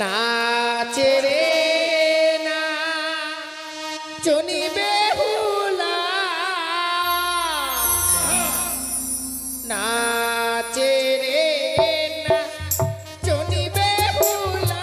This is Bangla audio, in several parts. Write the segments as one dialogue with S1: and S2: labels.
S1: নাচে রে না চনি বেহুলা নাচে রে না চনি বেহুলা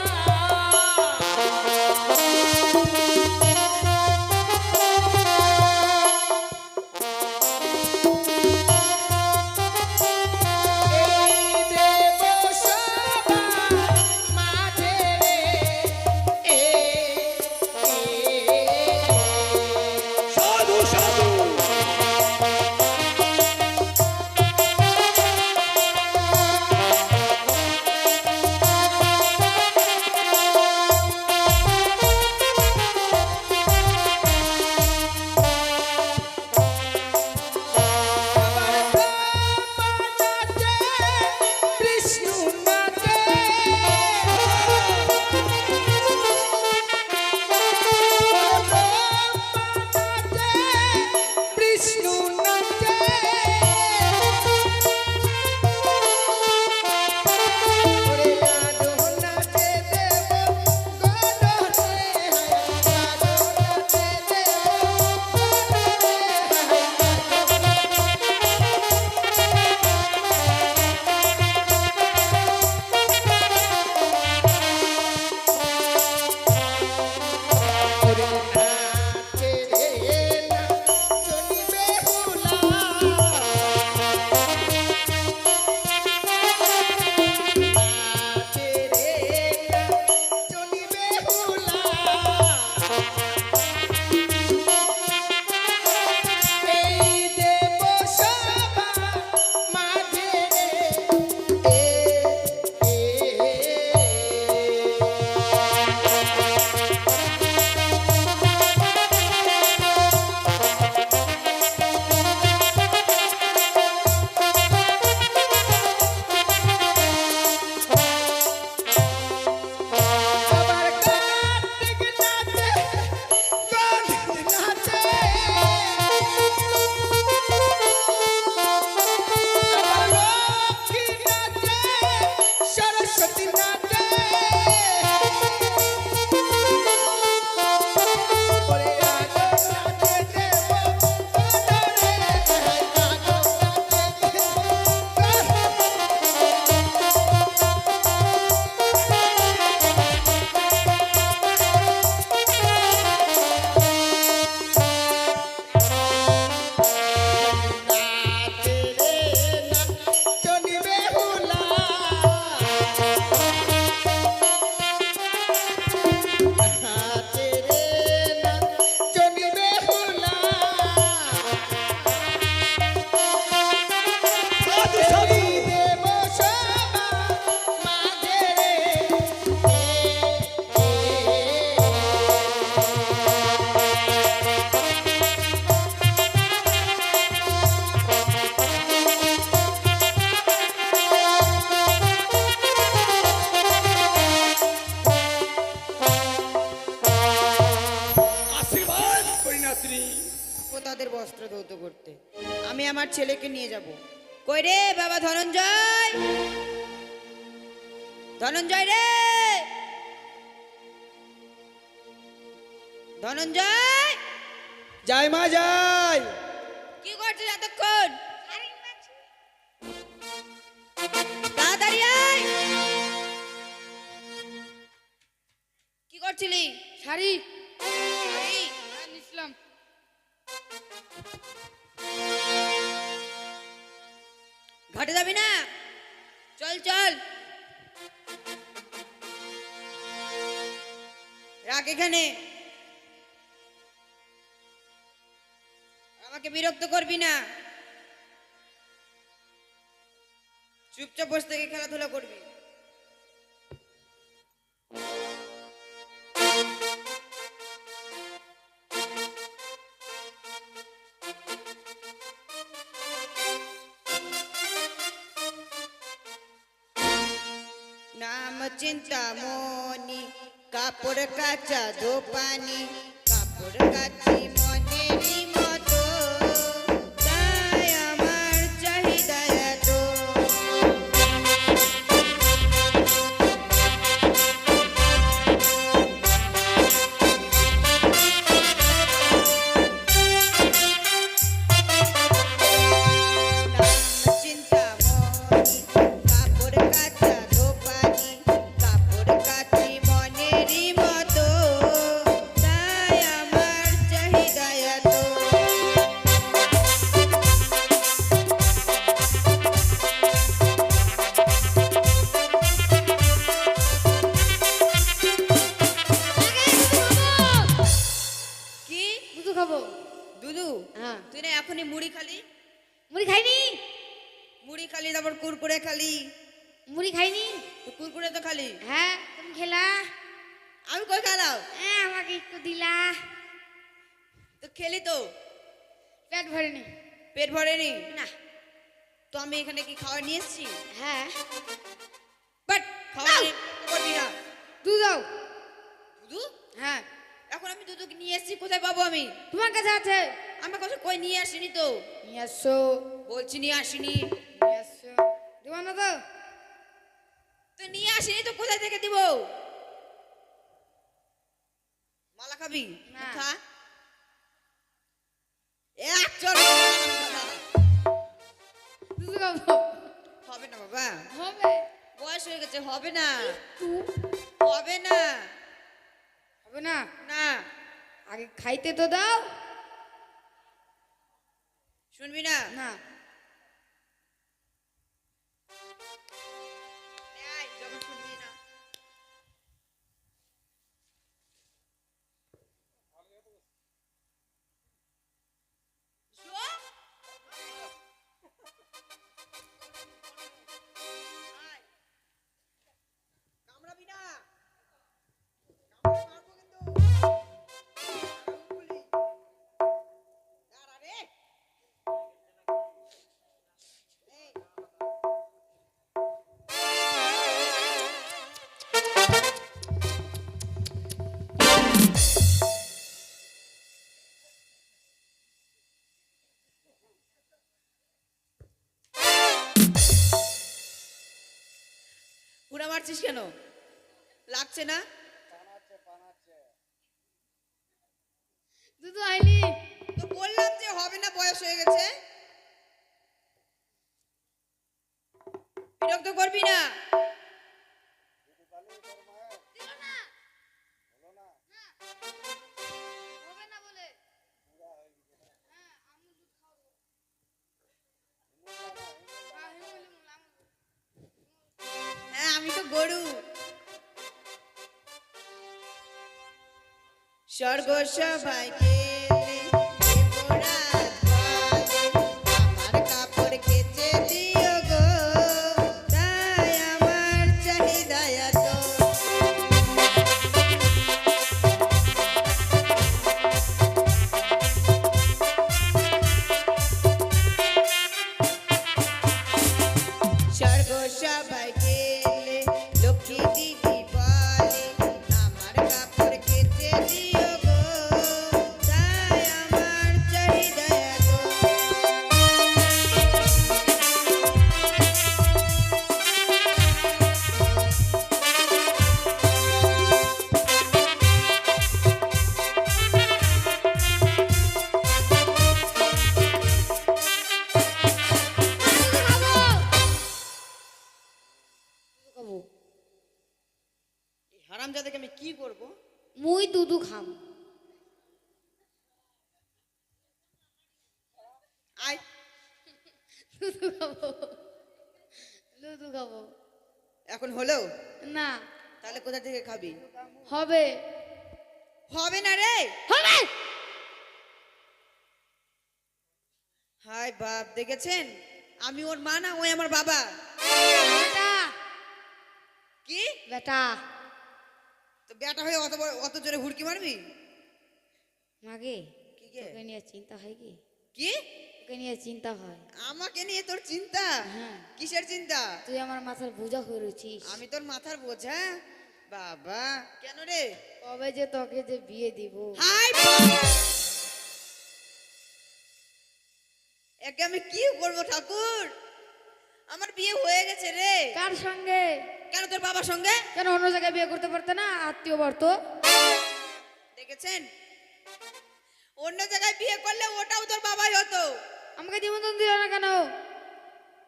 S2: তাদের বস্ত্র ধৌত করতে আমি আমার ছেলেকে নিয়ে যাব। কই রে বাবা ধনঞ্জয়, ধনঞ্জয় রে, ধনঞ্জয়।
S1: যাই মা যাই।
S2: কি করছিস এতক্ষণ? তাড়াতাড়ি আয়। কি করছিলি?
S3: শাড়ি
S2: শাড়ি
S3: নিছিলাম।
S2: ঘাটে যাবি না? চল চল, রাখ এখানে, আমাকে বিরক্ত করবি না, চুপচাপ বসে থেকে খেলাধুলা করবি। নাম চিন্তামণি, কাপড় কাচা দোপানি, কাপড় কাচি মনেরই মতো, তাই আমার চাহিদা এত। এখনই মুড়ি খালি,
S3: মুড়ি খাইনি,
S2: মুড়ি খালি, তারপর কুরকুরে খালি।
S3: মুড়ি খাইনি।
S2: তো কুরকুরে তো খালি।
S3: হ্যাঁ তুমি খেলা।
S2: আমি কই খালাও?
S3: হ্যাঁ আমাকে একটু দিলা।
S2: তো খেলি তো,
S3: পেট ভরেনি।
S2: পেট ভরেনি
S3: না।
S2: তো আমি এখানে কি খাওয়া নিয়ে এসেছি?
S3: হ্যাঁ
S2: বাট খাওয়া
S3: নাও।
S2: নিয়ে করবি না।
S3: দুধ দাও।
S2: দুধ?
S3: হ্যাঁ
S2: এখন আমি দুধ নিয়ে এসেছি, কোথায় পাবো আমি?
S3: তোমার কাছে আছে।
S2: আমার কাছে কই নিয়ে আসিনি তো।
S3: নিয়ে আসছো।
S2: বলছি নিয়ে আসিনি।
S3: নিয়ে আসছো। দিব না তো?
S2: তো নিয়ে আসিনি তো কোথায় থেকে দিব? মালা খাবি?
S3: না।
S2: খা। এক চড়
S3: দুধ খাবো।
S2: হবে না বাবা,
S3: হবে।
S2: বয়স হয়ে গেছে, হবে না,
S3: একটু।
S2: হবে না।
S3: হবে না।
S2: না
S3: আগে খাইতে তো দাও।
S2: শুনবি না?
S3: না।
S2: এই, যখন শুনবি না। শো? আয়। কামড়াবি না, কামড়ে মারবো কিন্তু। আমি বলি। দাঁড়া রে। এই। পুরা মারছিস কেন? লাগছে না?
S3: দুধ আইলি।
S2: তো বললাম যে হবে না, বয়স হয়ে গেছে। বিরক্ত করবি না।
S3: দিল না। না। হবে না বলে। হ্যাঁ, আমি দুধ খাবো। হ্যাঁ, হিমুলি মুলাম।
S2: হ্যাঁ আমি তো গরু। স্বর্গ সবাইকে আমার কাপড় কেচে দিও গো, তাই আমার চাহিদা এত। স্বর্গ সবাইকে লক্ষ্মী দিদি বলে আমার কাপড় কেচে দিও গো, তাই আমার চাহিদা এত।
S3: খাবো।
S2: এই হারামজাদাকে আমি কি করব?
S3: মুই দুধু খাম।
S2: আয়।
S3: দুধু খাবো। দুধু খাবো।
S2: এখন হলো?
S3: না।
S2: তাহলে কোথা থেকে খাবি?
S3: হবে।
S2: হবে না রে।
S3: হবে।
S2: হাই বাপ, দেখেছেন? আমি ওর মা না, ওই আমার বাবা।
S3: বেটা।
S2: কি?
S3: বেটা।
S2: তো বেটা হয়ে অত জোরে হুড়কি মারবি?
S3: মাগে
S2: কি গে?
S3: তোকে নিয়ে চিন্তা হয় কি?
S2: কি?
S3: তোকে নিয়ে চিন্তা হয়।
S2: আমাকে নিয়ে তোর চিন্তা?
S3: হ্যাঁ।
S2: কিসের চিন্তা?
S3: তুই আমার মাথার বোঝা হয়ে রয়েছিস।
S2: আমি তোর মাথার বোঝা? বাবা, কেন রে?
S3: কবে যে তোকে যে বিয়ে দিব।
S2: হাই বাপ! একে আমি কি করবো ঠাকুর? আমার বিয়ে হয়ে গেছে রে।
S3: কার সঙ্গে?
S2: কেন তোর বাবার সঙ্গে?
S3: কেন অন্য জায়গায় বিয়ে করতে পারতে না? আত্মীয় বাড়ত।
S2: দেখেছেন, অন্য জায়গায় বিয়ে করলে ওটাও তোর বাবাই হতো।
S3: আমাকে নিমন্ত্রণ দিল না কেন?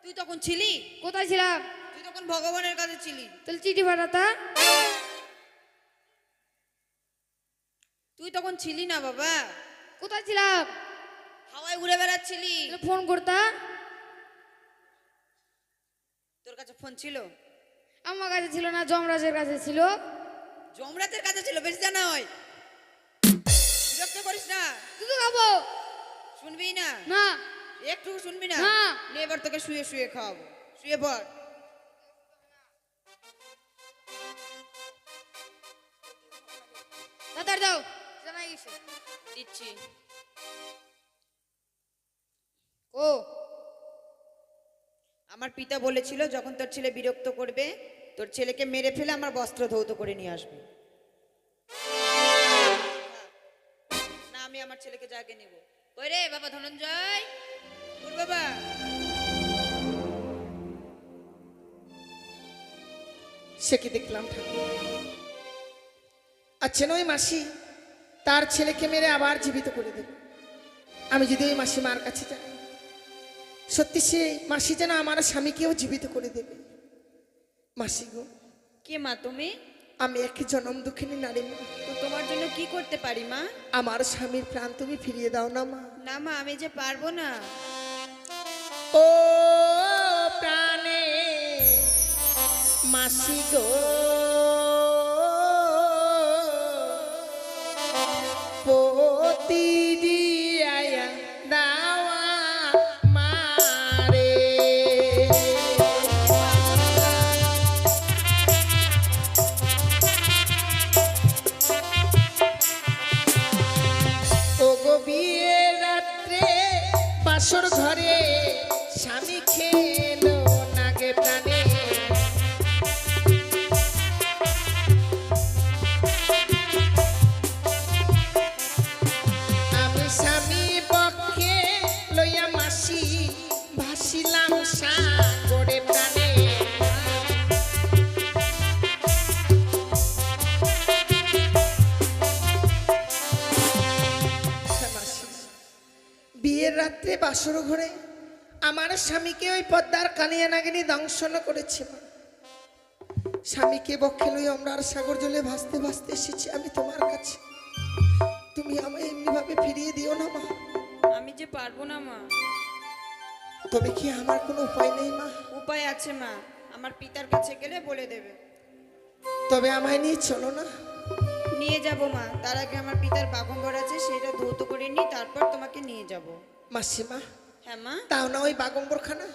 S2: তুই তখন ছিলি?
S3: কোথায় ছিলাম?
S2: তুই তখন ভগবানের কাছে ছিলি।
S3: তাহলে চিঠি পাঠাতা।
S2: তুই তখন ছিলি না বাবা,
S3: কোথায় ছিলাম?
S2: হাওয়ায় উড়ে বেড়াচ্ছিলি।
S3: তাহলে ফোন করতা।
S2: তোর কাছে ফোন ছিল?
S3: আমার কাছে ছিল না, যমরাজের কাছে ছিল।
S2: যমরাজের কাছে ছিল, বেশি জানা হয়। বিরক্ত করিস না।
S3: দুধ খাবো।
S2: শুনবি না?
S3: না
S2: একটু শুনবি না?
S3: না।
S2: নে এবার তোকে শুয়ে শুয়ে খাওয়াবো, শুয়ে পড়।
S3: তাড়াতাড়ি দাও জানাই গেছে
S2: দিচ্ছি।
S3: ও
S2: আমার পিতা বলেছিল যখন তোর ছেলে বিরক্ত করবে তোর ছেলেকে মেরে ফেলে আমার বস্ত্র ধৌত করে নিয়ে আসবে। না আমি আমার ছেলেকে জাগে নেব। কই রে বাবা ধনঞ্জয়, ওর বাবা।
S1: সে কি দেখলাম ঠাকুর? আচ্ছা নয় মাসি তার ছেলেকে মেরে আবার জীবিত করে দেবে। আমি যদি ওই মাসি মার কাছে যাই, সত্যি সে মাসি যেন আমার স্বামীকেও জীবিত করে দেবে। মাসি গো,
S2: কে মা তুমি?
S1: আমি এক জনম দুঃখিনী নারী মা।
S2: তো তোমার জন্য কি করতে পারি মা?
S1: আমার স্বামীর প্রাণ তুমি ফিরিয়ে দাও না মা।
S2: না মা আমি যে পারবো না।
S1: ও প্রাণে মাসি গো, পতি আয়া দাওয়া মারে। ও গো বিয়ের রাত্রে বাসর ঘরে স্বামী খেলো নাগে প্রাণে। আমি স্বামী পক্ষে লইয়া মাসি ভাসিলাম সাগরে প্রাণে। বিয়ের রাত্রে বাসর ঘরে আমার স্বামীকে ওই পদ্মার কানিয়া নাগিনী দংশন করেছে মা। স্বামীকে বক্ষে লই আমরা আর সাগর জলে ভাসতে ভাসতে এসেছি আমি তোমার কাছে। তুমি আমায় এমনি ভাবে ফিরিয়ে দিও না মা।
S2: আমি যে পারবো না মা।
S1: তবে কি আমার কোনো উপায় নেই মা?
S2: উপায় আছে মা, আমার পিতার কাছে গেলে বলে দেবে।
S1: তবে আমায় নিয়ে চলো না।
S2: নিয়ে যাব মা, তার আগে আমার পিতার বাগম্বর আছে সেটা ধৌত করে নি, তারপর তোমাকে নিয়ে যাব।
S1: মাসিমা
S2: হ্যাঁ মা।
S1: তাও না ওই বাগম্বরখানা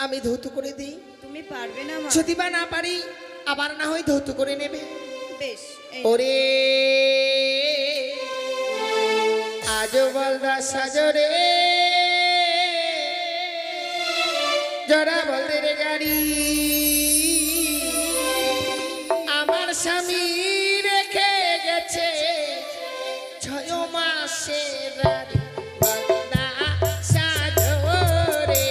S1: আমি ধৌত করে দিই।
S2: তুমি পারবে না মা?
S1: যদি বা না পারি আবার না হয় ধৌত করে নেবে।
S2: বেশ।
S1: ওরে আজো বলদা সাজরে জরা বলদের গাড়ি আমার স্বামী রেখে গেছে 6 মাসের রানী বলদা সাজরে।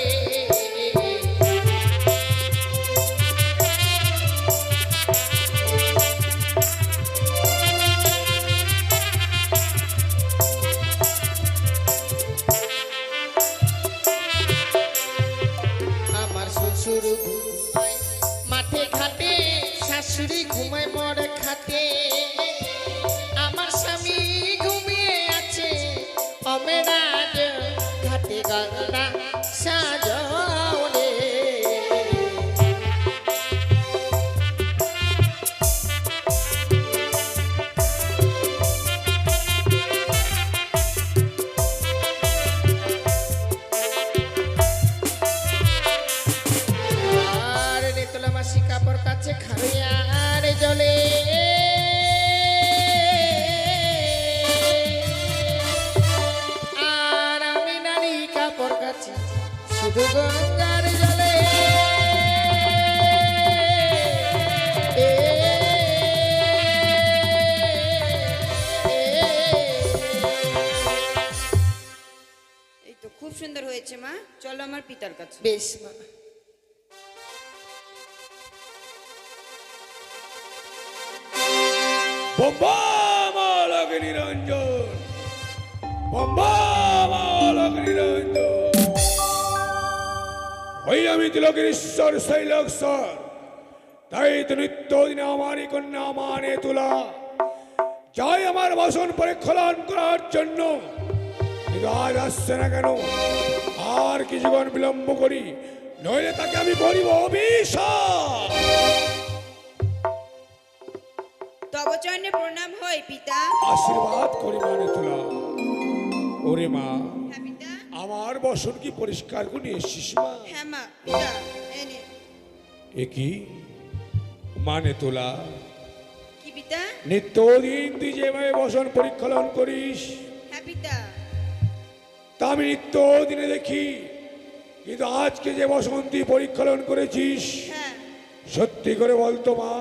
S1: আমার শ্বশুর ঘুমায় মাঠে ঘাটে, শাশুড়ি ঘুমায় মোর খাটে। আমার স্বামী ঘুমিয়ে আছে অমেরাজ ঘাটে গলদা সাজরে। আর নেতলা মাসি কাপড় কাছে খাইয়ার জলে আর আমি নারী কাপড় কাছে শুধু গঙ্গার জলে।
S2: এই তো খুব সুন্দর হয়েছে মা, চলো আমার পিতার কাছে।
S1: বেশ মা।
S4: বোম্বা মালক নিরঞ্জন, বোম্বা মালক নিরঞ্জন। ওই আমি তিলকের ঈশ্বর শৈলশ্বর, তাই তো নিত্য দিনে আমারই কন্যা মানে তোলা যাই আমার বাসন পরিক্ষলন করার জন্য। কিন্তু আজ আসছে না কেন? আর কিছুক্ষণ বিলম্ব করি, নইলে তাকে আমি করিব অভিশাপ।
S2: তব চরণে প্রণাম হয় পিতা।
S4: আশীর্বাদ করি মানে তোলা। ওরে মা,
S2: হ্যাঁ পিতা।
S4: আমার বসন কি পরিষ্কার করে নিয়ে এসছিস মা?
S2: হ্যাঁ মা, পিতা এই নে।
S4: এ কি মানে তোলা?
S2: কি পিতা?
S4: নিত্যদিন তুই যেভাবে বসন পরিক্ষলন করিস
S2: হ্যাঁ পিতা।
S4: তা আমি নিত্যদিনে দেখি, কিন্তু আজকে যে বসন তুই পরিক্ষলন করেছিস,
S2: হ্যাঁ।
S4: সত্যি করে বলতো মা,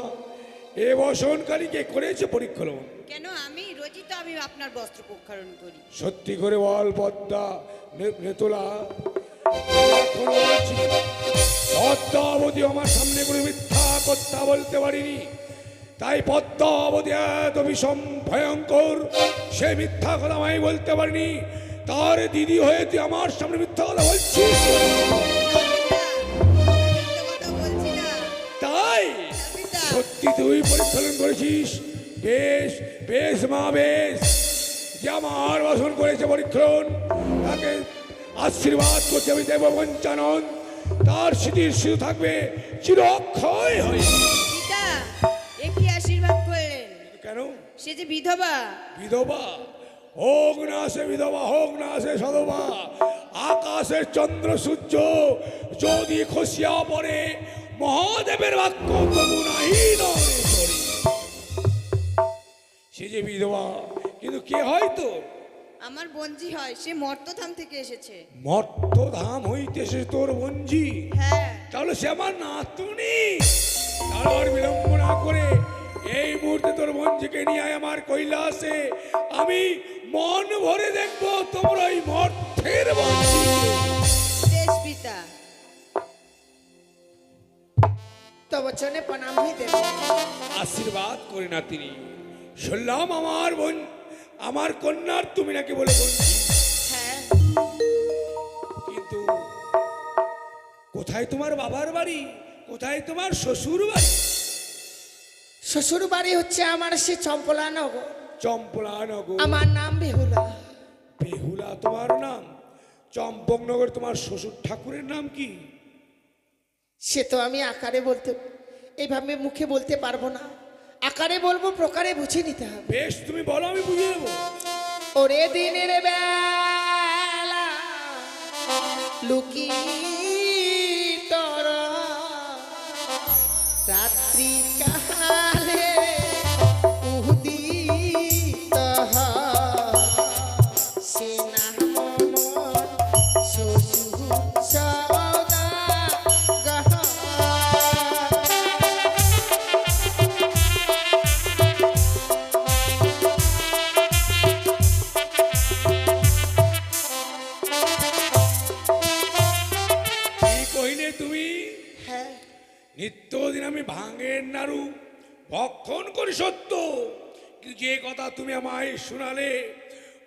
S4: এ বসনকারী কে করেছে পরিক্ষলন?
S2: কেন, আমি রোজই তো আমি আপনার বস্ত্র প্রক্ষালন করি।
S4: সত্যি করে বল পদ্মা, নেতোলা। এখন বলছি, পদ্মাবতী আমার সামনে কোনো মিথ্যা কথা বলতে পারিনি, তাই পদ্মাবতী এত বিষম ভয়ঙ্কর, সে মিথ্যা কথা আমি বলতে পারিনি। তার দিদি হয়ে তুই আমার সামনে মিথ্যা কথা বলছিস।
S2: কথা বলছি না
S4: তাই
S2: পিতা।
S4: সত্যি তুই পরিচালন করেছিস? বেশ বেশ মা, বেশ। যে আমার বাসন করেছে পরীক্ষণ, তাকে আশীর্বাদ করছে আমি দেব পঞ্চানন, তার স্মৃতির শুধু থাকবে চির অক্ষয় হয়ে।
S2: পিতা এ কি আশীর্বাদ করলেন?
S4: কেন?
S2: সে যে বিধবা।
S4: বিধবা হোক না সে বিধবা, হোক না সে সধবা, আকাশের চন্দ্র সূর্য যদি খসিয়া পড়ে, মহাদেবের বাক্য তবু নাহি নড়ে চড়ে। সে যে বিধবা, কিন্তু কে হয়তো
S2: আমার বঞ্জি হয়, সে মর্তধাম থেকে এসেছে।
S4: মর্তধাম হইতেছে তোর বঞ্জি?
S2: হ্যাঁ।
S4: তাহলে সে আমার নাতুনি। তাহলে আর বিলম্ব না করে এই মুহূর্তে তোর বঞ্জিকে নিয়ে আয় আমার কৈলাসে। আমি মন ভরে দেখবো তোমরা ওই মর্তের বঞ্জি।
S2: বেশ পিতা।
S1: তো বচনে প্রণাম হই দেব।
S4: আশীর্বাদ করে না তিনি। শুনলাম আমার বোন, আমার কন্যার তুমি নাকি বলে বঞ্জি।
S2: হ্যাঁ।
S4: কিন্তু কোথায় তোমার বাবার বাড়ি, কোথায় তোমার শ্বশুর বাড়ি?
S1: শ্বশুর বাড়ি হচ্ছে আমার সে চম্পলানগর।
S4: চম্পলানগর।
S1: আমার নাম বেহুলা।
S4: বেহুলা তোমার নাম? চম্পকনগর তোমার শ্বশুর ঠাকুরের নাম কি?
S1: সে তো আমি আকারে বলতে, এইভাবে মুখে বলতে পারবো না। আকারে বলবো, প্রকারে বুঝে নিতে হবে।
S4: বেশ, তুমি বলো, আমি বুঝে নেবো।
S1: ওরে দিনের বেলা লুকি তোর রাত্রি কালে উদিত সে না মন শ্বশুর সওদাগর।
S4: তুমি
S1: হ্যাঁ,
S4: নিত্যদিন আমি ভাঙের নাড়ু ভক্ষণ করি সত্য, কিন্তু যে কথা তুমি আমায় শোনালে,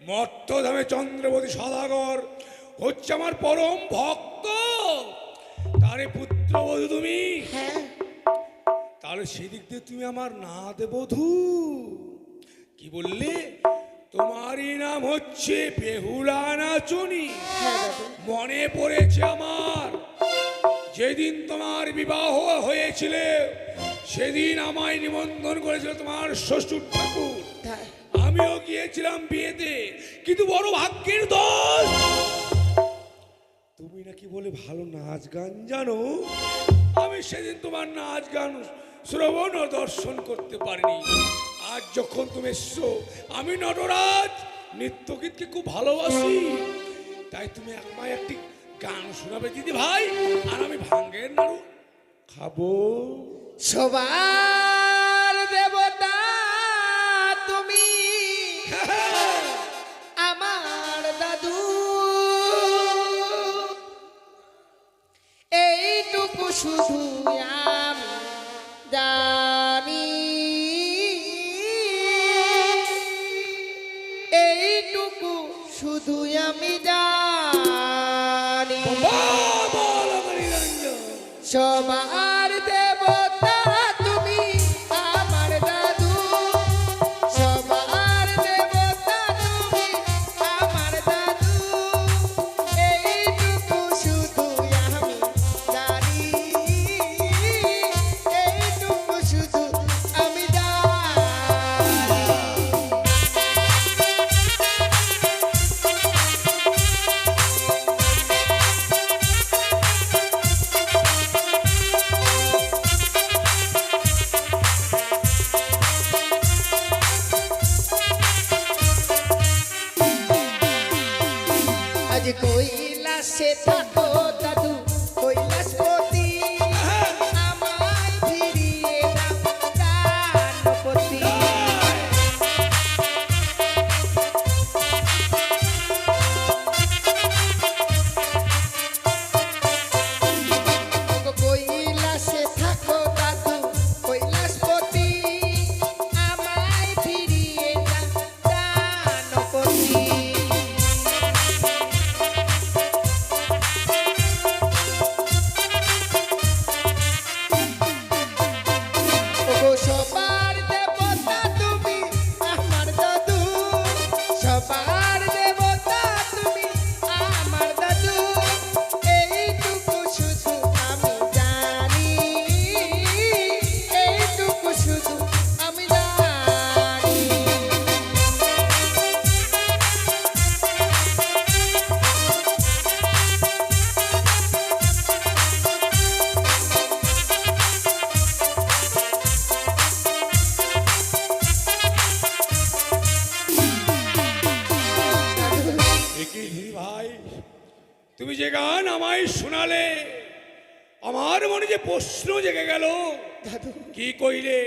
S4: মর্তধামে চন্দ্রবতী সদাগর হচ্ছে আমার পরম ভক্ত, তারে পুত্রবধূ তুমি।
S1: হ্যাঁ,
S4: তাহলে সেদিক দিয়ে তুমি আমার নাতবধূ। কি বললে? তোমারই নাম হচ্ছে বেহুলা নাচনি?
S1: হ্যাঁ দাদু।
S4: মনে পড়েছে আমার, যেদিন তোমার বিবাহ হয়েছিল সেদিন আমায় নিমন্ত্রণ করেছিল তোমার শ্বশুর ঠাকুর।
S1: তাই।
S4: আমিও গিয়েছিলাম বিয়েতে, কিন্তু বড় ভাগ্যের দোষ, তুমি নাকি বলে ভালো নাচ গান জানো। আমি সেদিন তোমার নাচ গান শ্রবণ ও দর্শন করতে পারিনি। আজ যখন তুমি এসছো, আমি নটরাজ নৃত্যগীতকে খুব ভালোবাসি, তাই তুমি আমায় একটি গান শোনাবে দিদি ভাই, আর আমি ভাঙ্গের নাড়ু খাবো।
S1: সবার দেবতা তুমি আমার দাদু, এইটুকু শুধু আমি জানি, এইটুকু শুধু আমি জানি। সবার দেবতা তুমি আমার দাদু, সবার দেবতা তুমি আমার দাদু, এইটুকু শুধু আমি জানি, এইটুকু শুধু আমি জানি। আজ কৈলাসে থাকো দাদু কৈলাসপতি, আমায় ফিরিয়ে দাও প্রাণপতি। কৈলাসে থাকো দাদু কৈলাসপতি, আমায় ফিরিয়ে দাও প্রাণপতি। ওগো সবার দেবতা তুমি আমার দাদু, সবার দেবতা তুমি আমার দাদু, এইটুকু শুধু আমি জানি, এইটুকু শুধু আমি জানি।
S4: একই দিদি ভাই, তুমি যে গান আমায় শোনালে আমার মনে যে প্রশ্ন জেগে গেল।
S1: দাদু
S4: কি কইলে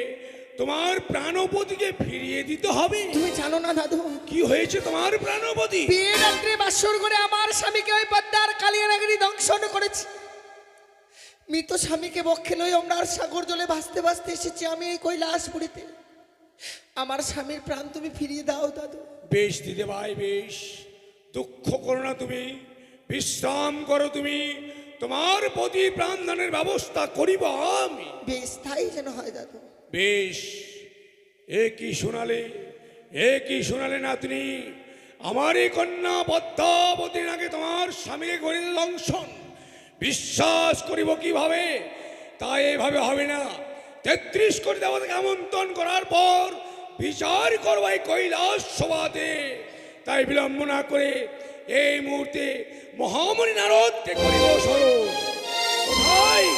S4: তোমার প্রাণপতিকে ফিরিয়ে দিতে হবে?
S1: তুমি জানো না দাদু,
S4: কি হয়েছে তোমার প্রাণপতি?
S1: বিয়ের রাত্রে বাসর করে আমার স্বামীকে ওই পদ্মার কালিয়ানাগিনী দংশন করেছে। মৃত স্বামীকে বক্ষে লই আমরা আর সাগর জলে ভাসতে ভাসতে এসেছি আমি এই কৈলাসপুরীতে। আমার স্বামীর প্রাণ তুমি ফিরিয়ে দাও দাদু।
S4: বেশ দিদি ভাই বেশ, দুঃখ করো না তুমি, বিশ্রাম করো তুমি, তোমার প্রতি প্রাণদানের ব্যবস্থা করিব আমি।
S1: বেশ তাই যেন হয় দাদু।
S4: বেশ, এ কি শোনালে নাতনি, আমার এই কন্যা পদ্মাবতী নাকি তোমার স্বামীকে করিতে দংশন? বিশ্বাস করিব কিভাবে? তাই এভাবে হবে না। 33 কোটি দেবতাকে আমন্ত্রণ করার পর বিচার করবো এই কৈলাস সভাতে। তাই বিলম্ব না করে এই মুহূর্তে মহামণি নারদকে করিব স্মরণ। কোথায়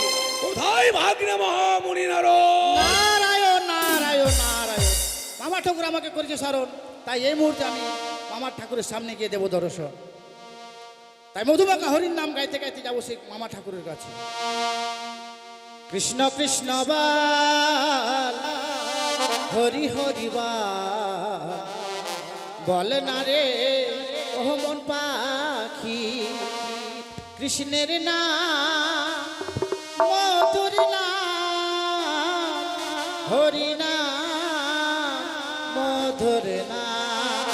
S4: কোথায় ভাগ্নে মহামণি নারদ?
S5: নারায়ণ নারায়ণ নারায়ণ, মামা ঠাকুর আমাকে করেছে স্মরণ, তাই এই মুহূর্তে আমি মামা ঠাকুরের সামনে গিয়ে দেবো দর্শন। তাই মধুমাকা হরির নাম গাইতে গাইতে যাবো সেই মামা ঠাকুরের কাছে। কৃষ্ণ কৃষ্ণ বাল হরি হরি বাল, বলে না রে ও মন পাখি, কৃষ্ণের নাম মধুর নাম, হরি নাম মধুর নাম।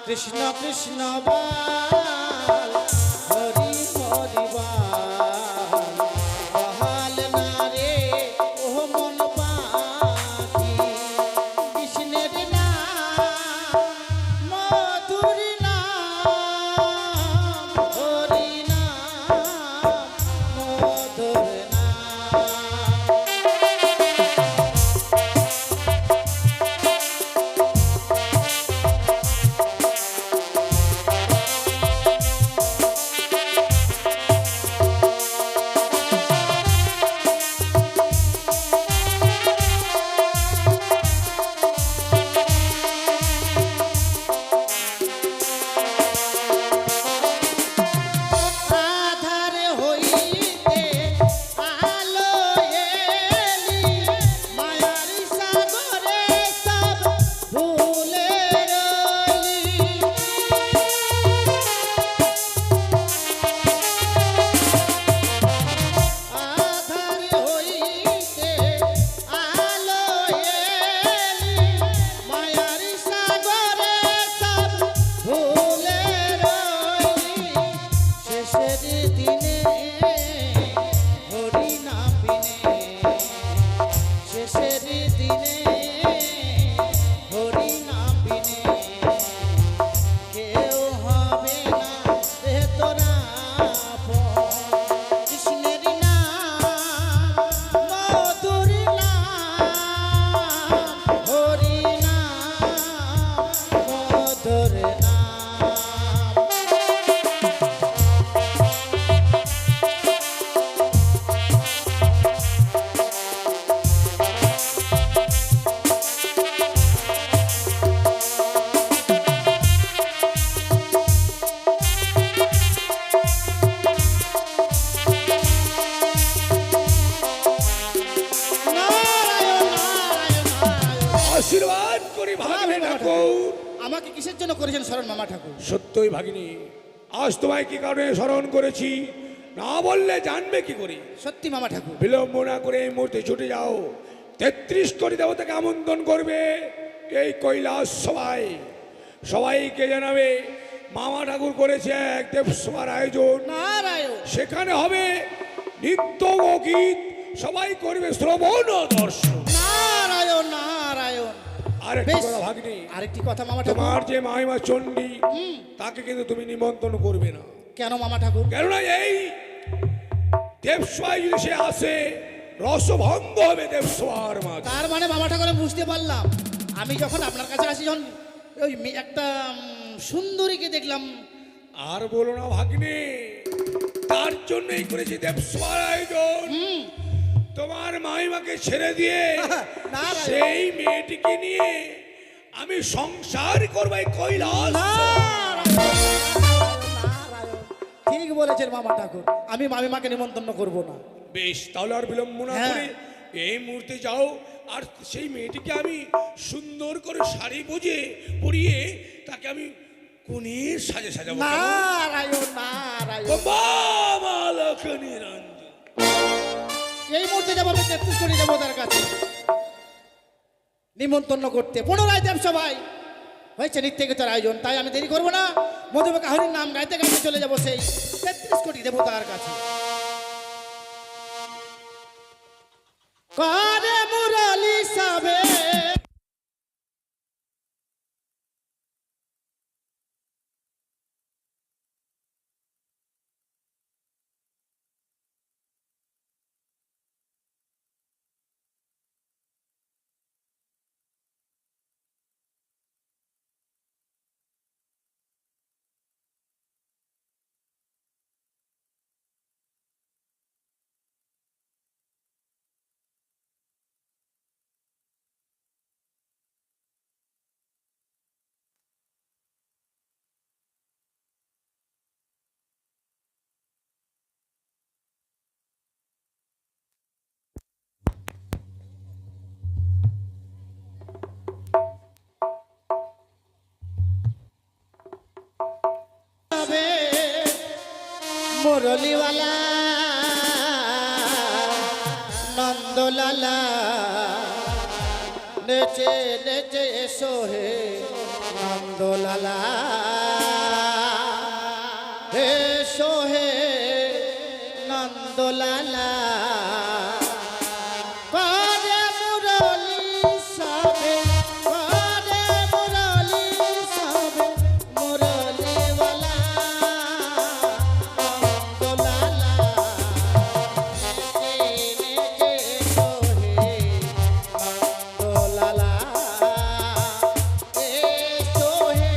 S5: কৃষ্ণ কৃষ্ণ বাল হরি হরি বাল, বহাল না রে ও মন পাখি, কৃষ্ণের নাম মধুর নাম, হরি নাম মধুর নাম।
S4: প্রণাম করি ভাগিনী ঠাকুর।
S5: আমাকে কিসের জন্য করেছেন স্মরণ মামা ঠাকুর?
S4: সত্যই ভাগিনী, আজ তোমায় কি কারণে স্মরণ করেছি না বললে জানবে কি করে?
S5: সত্যি মামা ঠাকুর।
S4: বিলম্ব না করে এই মুহূর্তে ছুটে যাও, 33 কোটি দেবতাকে আমন্ত্রণ করবে এই কৈলাস সভায়। সবাইকে জানাবে মামা ঠাকুর করেছে এক দেবসভার আয়োজন।
S5: নারায়ণ
S4: সেখানে হবে নৃত্য ও গীত, সবাই করবে শ্রবণ ও দর্শন।
S5: নারায়ণ নারায়ণ।
S4: আরেকটি
S5: বেশ।
S4: কথা ভাগ্নি,
S5: আরেকটি কথা মামা ঠাকুর।
S4: তোমার যে মাইমা চণ্ডী তাকে কিন্তু তুমি নিমন্ত্রণ করবে না।
S5: কেন মামা ঠাকুর?
S4: কেননা এই দেবসভায় যদি সে আসে রসভঙ্গ হবে দেবসভার মাঝে।
S5: তার মানে মামা ঠাকুর আমি বুঝতে পারলাম, আমি যখন আপনার কাছে আসি যখন ওই একটা সুন্দরীকে দেখলাম।
S4: আর বলো না ভাগ্নে, তার জন্যই করেছি দেবসভার আয়োজন। তোমার মাইমাকে ছেড়ে দিয়ে
S5: নারায়ণ।
S4: সেই মেয়েটিকে নিয়ে আমি সংসার করবো এই কৈলাস।
S5: নারায়ণ। ঠিক বলেছেন মামা ঠাকুর, আমি মামিমাকে নিমন্ত্রণ করব না।
S4: বেশ, তাহলে আর বিলম্ব না
S5: হ্যাঁ।
S4: করে এই মুহূর্তে যাও, আর সেই মেয়েটিকে আমি সুন্দর করে শাড়ি পরিয়ে তাকে আমি কোণের সাজে সাজাবো। কেমন?
S5: নারায়ণ নারায়ণ।
S4: মা লক্ষ্মী রঞ্জন।
S5: এই মুহূর্তে যাবো আমি 33 কোটি দেবতার কাছে নিমন্ত্রণ করতে। পুনরায় দেব সবাই হয়েছে নৃত্যগীতার আয়োজন, তাই আমি দেরি করবো না। মধুবাকা হরির নাম গাইতে গাইতে চলে যাবো সেই 33 কোটি দেবতার কাছে। কারে মুরলি সাবে মুরলিওয়ালা নন্দলালা নেচে নেচে সোহে নন্দলালা হে সোহে নন্দলালা করে মুরলি সবে করে মুরলি সবে মুরলিওয়ালা নন্দলালা নেচে নেচে সোহে নন্দলালা হে সোহে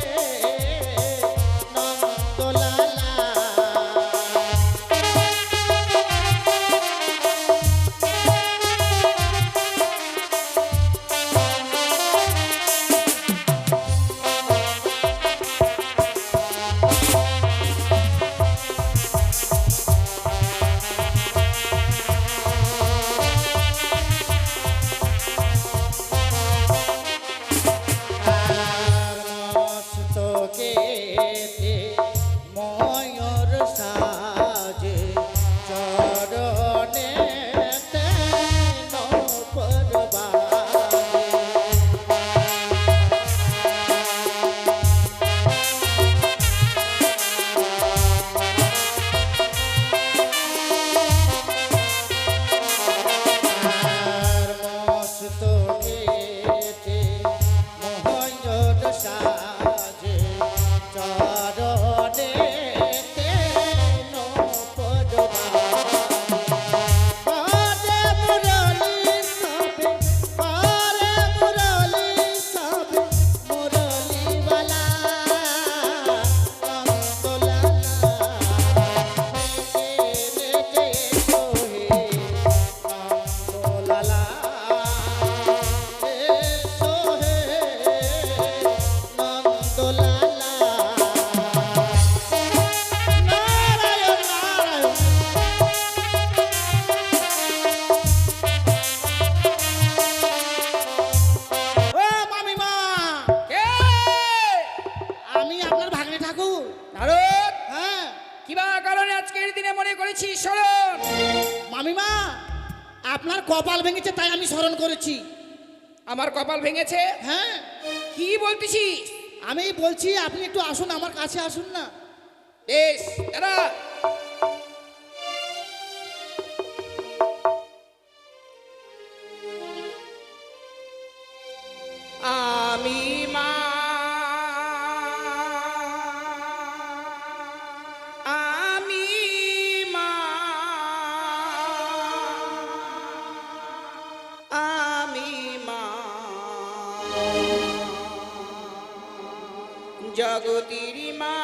S5: আপনার কপাল ভেঙেছে তাই আমি স্মরণ করেছি।
S6: আমার কপাল ভেঙেছে?
S5: হ্যাঁ,
S6: কি বলতেছিস?
S5: আমি বলছি আপনি একটু আসুন, আমার কাছে আসুন না।
S6: বেশ দাঁড়া। আমি মা, আমি মা, আমি মা, জগতির মা।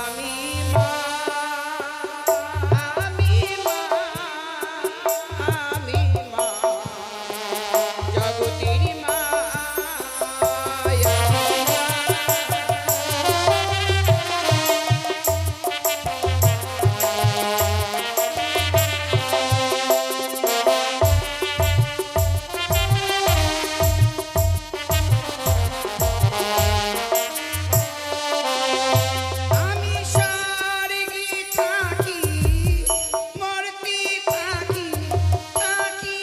S6: আমি মা, আমি মা, আমি মা, জগতির মা। আমি স্বর্গে থাকি, মর্তে থাকি, থাকি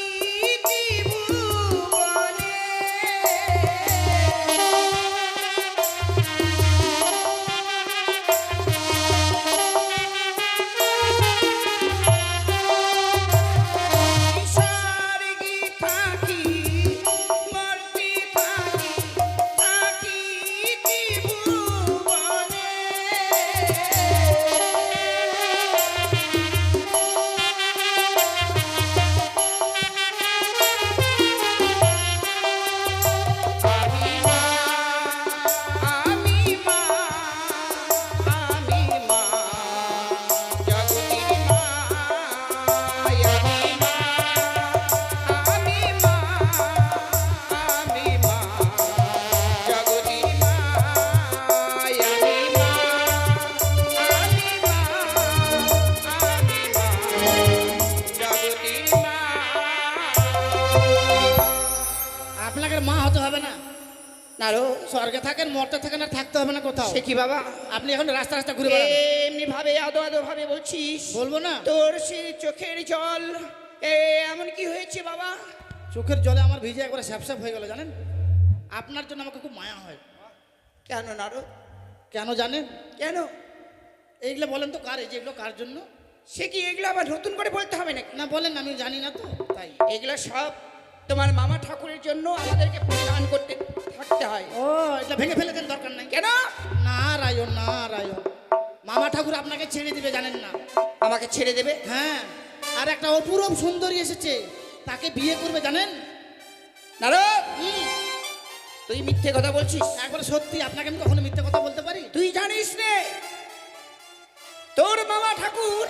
S6: ত্রিভুবনে। আমি স্বর্গে থাকি, মর্তে থাকি, থাকি ত্রিভুবনে। আমি মা, আমি মা, আমি মা, জগতির মা। আমি মা, আমি মা, আমি মা, জগতির মা। আমি মা, আমি মা, আমি মা, জগতির মা।
S5: আপনাকে মা হতে হবে না,
S6: নারো,
S5: স্বর্গে থাকেন, মর্তে থাকেন, আর থাকতে হবে না কোথাও।
S6: সে কি বাবা?
S5: আপনি এখন রাস্তা রাস্তা ঘুরে বেড়ান।
S6: এমনি ভাবে আদো আদো ভাবে বলছিস?
S5: বলবো না?
S6: তোর সে চোখের জল এমন কি হয়েছে বাবা?
S5: চোখের জলে আমার ভিজে একবারে স্যাপস্যাপ হয়ে গেল জানেন। আপনার জন্য আমাকে খুব মায়া হয়।
S6: কেন নারো?
S5: কেন জানেন?
S6: কেন?
S5: এইগুলো বলেন তো কার, এই যে এগুলো কার জন্য?
S6: সে কি এগুলো আবার নতুন করে বলতে হবে নাকি?
S5: না বলেন, আমি জানি না তো তাই।
S6: এগুলো সব তোমার মামা ঠাকুরের জন্য আমাদেরকে পরিধান করতে থাকতে হয়।
S5: ও, এটা ভেঙে ফেলে দেন, দরকার নাই।
S6: কেন?
S5: নারায়ণ নারায়ণ, মামা ঠাকুর আপনাকে ছেড়ে দিবে জানেন না?
S6: আমাকে ছেড়ে দেবে?
S5: হ্যাঁ, আর একটা অপূরব সুন্দরী এসেছে, তাকে বিয়ে করবে জানেন?
S6: নারো, তুই মিথ্যে কথা বলছিস।
S5: একবারে সত্যি, আপনাকে আমি কখনো মিথ্যে কথা বলতে পারি?
S6: তুই জানিস নে তোর মামা ঠাকুর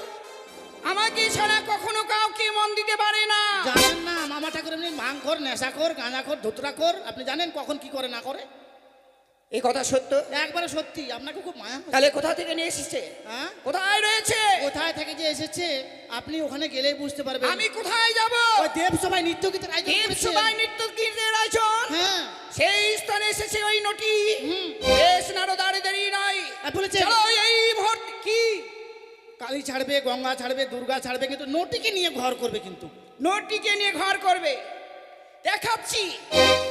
S6: আমাকে ছাড়া কখনো কাউকে মন দিতে পারে না।
S5: জানেন না, মামা ঠাকুর এমনি ভাঙখোর, নেশাখোর, গাঁজাখোর, ধুতরাখোর। আপনি জানেন কখন কি করে না করে?
S6: এই কথা সত্য?
S5: একবারে সত্যি, আপনাকে খুব মায়া হয়।
S6: তাহলে কোথা থেকে নিয়ে এসেছে?
S5: হ্যাঁ,
S6: কোথায় রয়েছে?
S5: কোথায় থেকে যে এসেছে আপনি ওখানে গেলেই বুঝতে পারবেন।
S6: আমি কোথায় যাব?
S5: ওই দেব সভায় নৃত্য গীতের আয়োজন
S6: দেব
S5: করেছে।
S6: সভায় নৃত্য কীর্তনের আয়োজন?
S5: হ্যাঁ,
S6: সেই স্থানে এসেছে ওই নটি।
S5: হুম।
S6: বেশ নারো, দাঁড়িয়ে দেরি নাই,
S5: আর বলেছে
S6: চলো এই মুহূর্তে। কি?
S5: কালী ছাড়বে, গঙ্গা ছাড়বে, দুর্গা ছাড়বে, কিন্তু নটিকে নিয়ে ঘর করবে। কিন্তু
S6: নটিকে নিয়ে ঘর করবে? দেখাচ্ছি,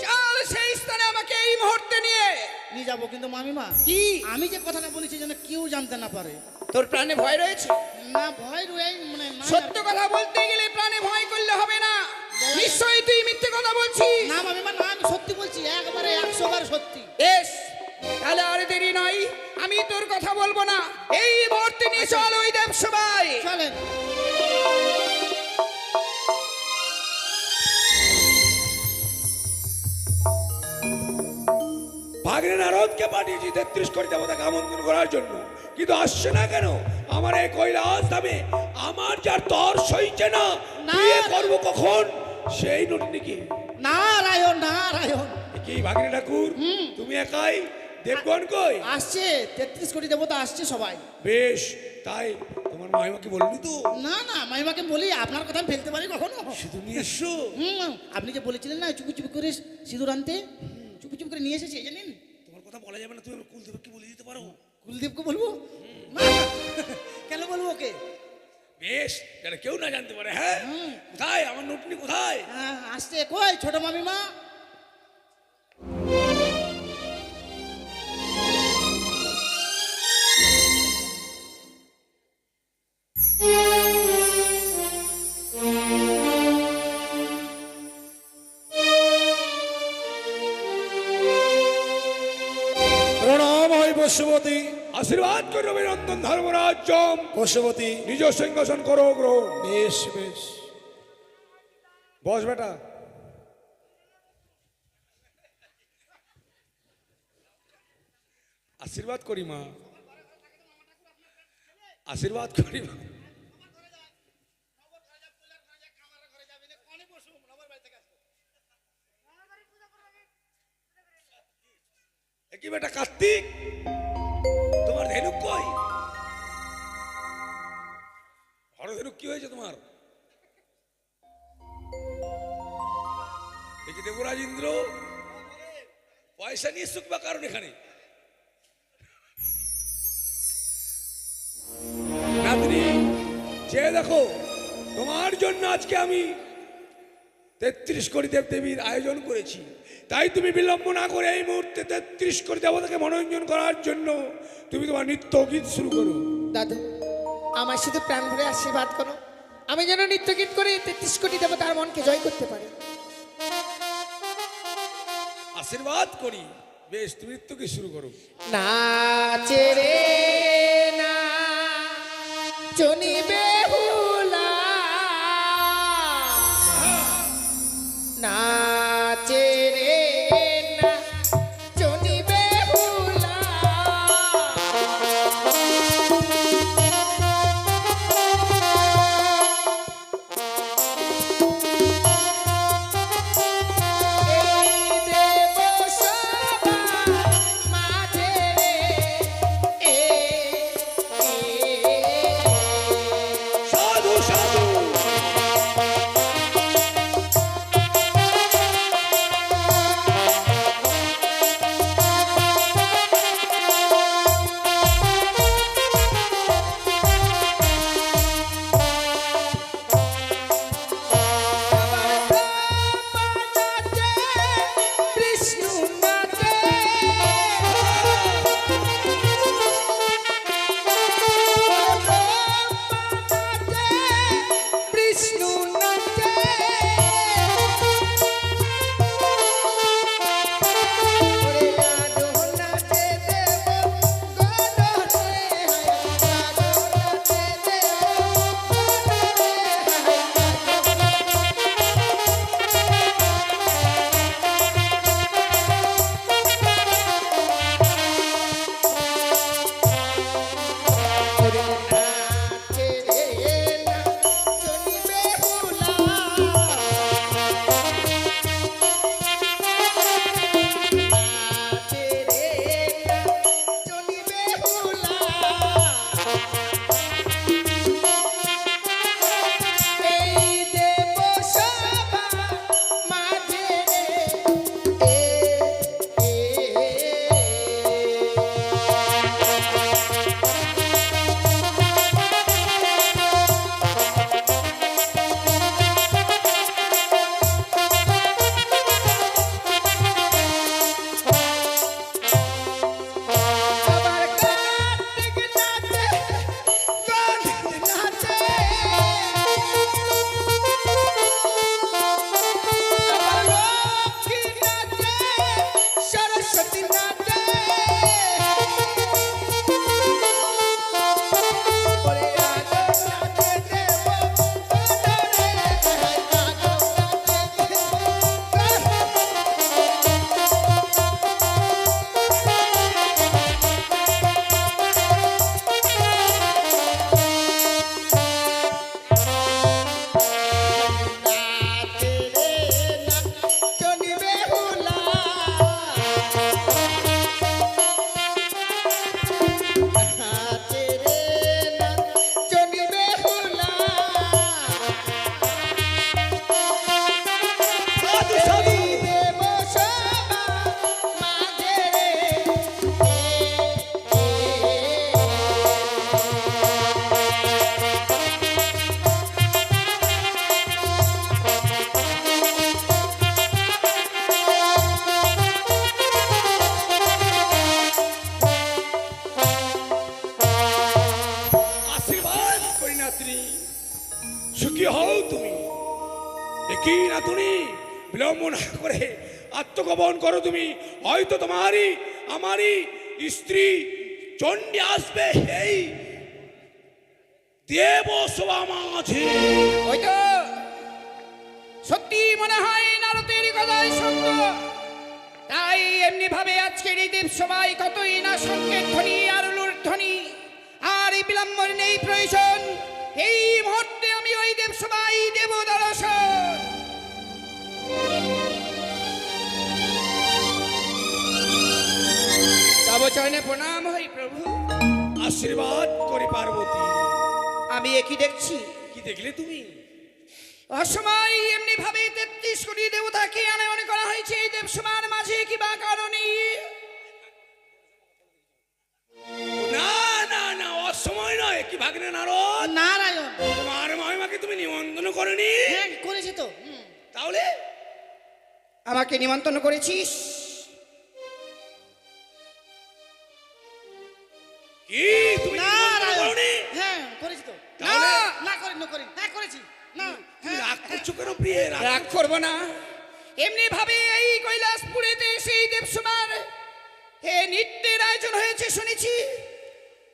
S6: চল সেই স্থানে আমাকে এই মুহূর্তে নিয়ে
S5: নিয়ে যাবো। কিন্তু মামিমা,
S6: কি?
S5: আমি যে কথাটা বলেছি যেন কেউ জানতে না পারে।
S6: তোর প্রাণে ভয় রয়েছে?
S5: না, ভয় রয়ে মানে নাই আর-
S6: সত্য কথা বলতে গেলে প্রাণে ভয় করলে হবে না। নিশ্চয়ই তুই মিথ্যে কথা বলছিস।
S5: না মামিমা, না, আমি সত্যি বলছি, একবারে 100 বার সত্যি।
S6: বেশ, তাহলে আর দেরি নয়, আমি তোর কথা বলবো না, এই মুহূর্তে নিয়ে চল ওই দেব সভায়।
S5: চলেন।
S4: ভাগ্নে নারদকে পাঠিয়েছি 33 কোটি দেবতাকে আমন্ত্রণ করার জন্য, কিন্তু আসছে না কেন? আমার এই কৈলাস ধামে আমার যার তর সইছে না,
S5: না।
S4: বিয়ে করবো কখন সেই নটিনিকে।
S5: নারায়ণ নারায়ণ,
S4: কি ভাগ্নে ঠাকুর, তুমি একাই? দেবগণ কই?
S5: আসছে 33 কোটি দেবতা আসছে সবাই।
S4: বেশ, তাই তোমার মাইমাকে বললি তো?
S5: না না, মাইমাকে বলি, আপনার কথা আমি ফেলতে পারি কখনো?
S4: শুধু নিয়ে এসছো?
S5: আপনি যে বলেছিলেন না চুপি চুপি করে সিঁদুর আনতে, চুপি চুপি করে নিয়ে এসেছি, এই জানেন?
S4: তোমার কথা বলা যাবে না, তুমি আমার কুলদেবকে বলে দিতে পারো?
S5: কুলদীপকে বলবো না কেন বলবো ওকে?
S4: বেশ, যেন কেউ না জানতে পারে। হ্যাঁ, কোথায় আমার নটনি কোথায়?
S5: হ্যাঁ, আসছে কই ছোট মামিমা?
S7: প্রণাম হয় পশুপতি।
S4: আশীর্বাদ করে অভিনন্দন ধর্মরাজ্যম।
S7: পশুপতি
S4: নিজ সিংহাসন করো গ্রহণ।
S7: বেশ বেশ।
S4: বস বেটা। আশীর্বাদ করি মা, আশীর্বাদ করি মা। কি বেটা কার্তিক, তোমার ধেনুক কই? হর ধেনুক কি হয়েছে তোমার? দেখি দেবরাজ ইন্দ্র পয়সা নিয়ে শুকবা কারণ এখানে নাতনি যে দেখো, তোমার জন্য আজকে আমি 33 কোটি দেবদেবীর আয়োজন করেছি। তাই তুমি বিলম্ব না করে এই মুহূর্তে 33 কোটি দেবতাকে মনোরঞ্জন করার জন্য তুমি তোমার নৃত্য গীত শুরু করো।
S1: দাদু, আমার শুধু প্রাণ ভরে আশীর্বাদ করো, আমি যেন নৃত্য গীত করে 33 কোটি দেবতার মনকে জয় করতে পারি।
S4: আশীর্বাদ করি। বেশ, তুমি নৃত্য গীত শুরু করো।
S1: নাচে রে না চনি বেহুলা, নাচে রে না চনি বেহুলা, এই দেব সবার মাঝে রে,
S4: সাধু সাধু
S1: বিষ্ণু নাচে, বিষ্ণু নাচে, ওরে লাডু নাচে দেব গণরে, লাডু নাচে দেব ওরে নাচে রে না চনি বেহুলা,
S4: তুমি? কি না তুমি বিলম্ব না করে আত্মগোপন করো তুমি। হয়তো আমারই স্ত্রী চণ্ডী আসবে এই দেবসভা মাঝে।
S6: ওই তো সত্যি মনে হয় নারদের কথাই সত্য। তাই এমনি ভাবে আজকের এই দেব সবাই কতই না শঙ্কের ধ্বনি আর উলুর ধ্বনি। আর এই বিলম্বন নেই প্রয়োজন। এই মুহূর্তে আমি ওই দেব সবাই দেব দর্শন। তব চরণে প্রণাম হই প্রভু।
S4: আশীর্বাদ করি পার্বতী।
S6: আমি একই দেখছি।
S4: কি দেখলে তুমি?
S6: অসময় এমনি ভাবে ৩৩ কোটি দেবতাকে আনয়ন করা হয়েছে এই দেবসভার মাঝে, কি বা কারণে?
S4: না না না, অসময় নয়। কি ভাগ্নে নারদ,
S5: নারায়ণ।
S4: তোমার মহিমাকে তুমি নিমন্ত্রণ করনি?
S5: হ্যাঁ করেছি তো।
S4: তাহলে
S6: আমাকে নিমন্ত্রণ করেছিস?
S4: কি তুমি নিমন্ত্রণ করনি?
S5: হ্যাঁ করেছি তো।
S4: তাহলে?
S5: না করিনি। হ্যাঁ করেছি। না
S4: তুমি রাগ করছো কেন প্রিয়ে?
S6: রাগ করবো না। এমনি ভাবে এই কৈলাসপুরেতে সেই দেবসভার নৃত্যের আয়োজন হয়েছে শুনেছি।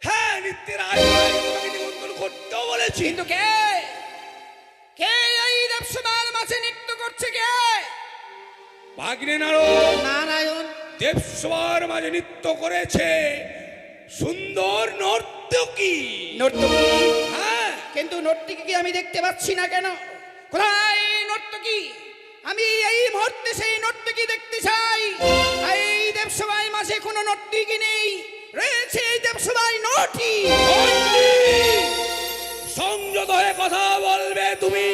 S4: হ্যাঁ, নিত্যের আয়োজন তোমাকে নিমন্ত্রণ করতেও বলেছি।
S6: কিন্তু কে কে এই দেবসভার মাঝে নৃত্য করছে? কে?
S4: ভাগ্নে নারদ
S5: নারায়ণ।
S4: দেবসভার মাঝে নৃত্য করেছে সুন্দর নর্তকী।
S6: নর্তকী?
S4: হ্যাঁ,
S6: কিন্তু নর্তকীকে আমি দেখতে পাচ্ছি না কেন? কোথায় নর্তকী? আমি এই মুহূর্তে সেই নর্তকী দেখতে চাই। এই দেবসভায় মাঝে কোনো নর্তকী নেই, রয়েছে এই দেবসভায় নটি।
S4: সংযত হয়ে কথা বলবে তুমি।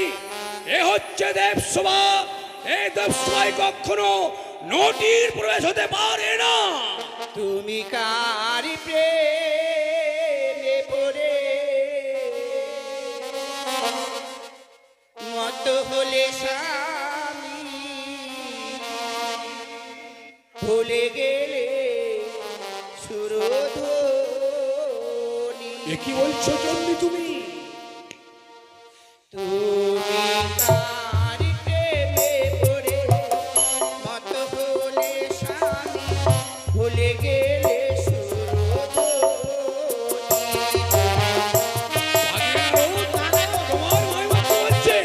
S4: এ হচ্ছে দেবসভা। এই দেবসভায় কখনো নটির প্রবেশ হতে পারে না।
S6: তুমি কারি প্রেমে পড়ে মত হলে স্বামী, ভুলে গেলে সুরধ্বনি।
S4: এ কি বলছো চন্ডী তুমি?
S6: তুমি কারি প্রেমে পড়ে মত হলে স্বামী, ভুলে গেলে
S4: তোমার মহিমা কি হচ্ছে?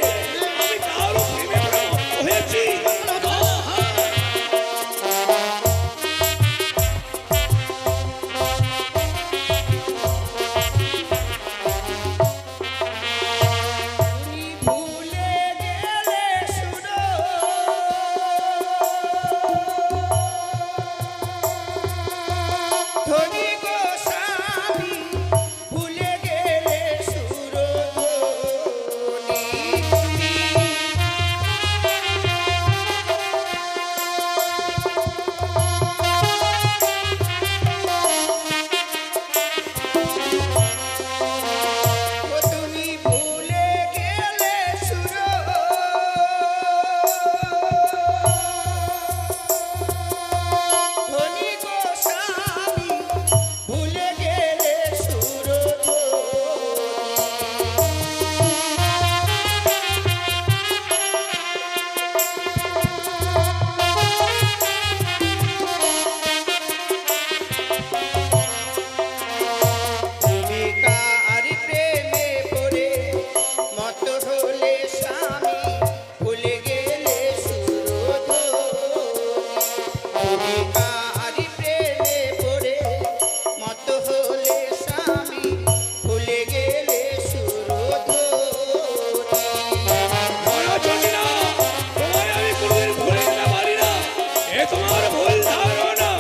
S4: আমি কারো প্রেমে পড়ে মত্ত হয়েছি?
S6: তুমি ভুলে গেলে সুরধ্বনি গো স্বামী, ভুলে গেলে সুরধ্বনি। তুমি ভুলে গেলে সুরধ্বনি গো স্বামী, ভুলে গেলে সুরধ্বনি। তুমি কারি প্রেমে পড়ে মত হলে স্বামী, ভুলে গেলে সুরধ্বনি। তুমি কারি প্রেমে পড়ে মত হলে স্বামী, ভুলে গেলে সুরধ্বনি।
S4: না, চন্ডী না, তোমায় আমি কোনোদিন ভুলে যেতে পারি না। এ তোমার ভুল ধারণা।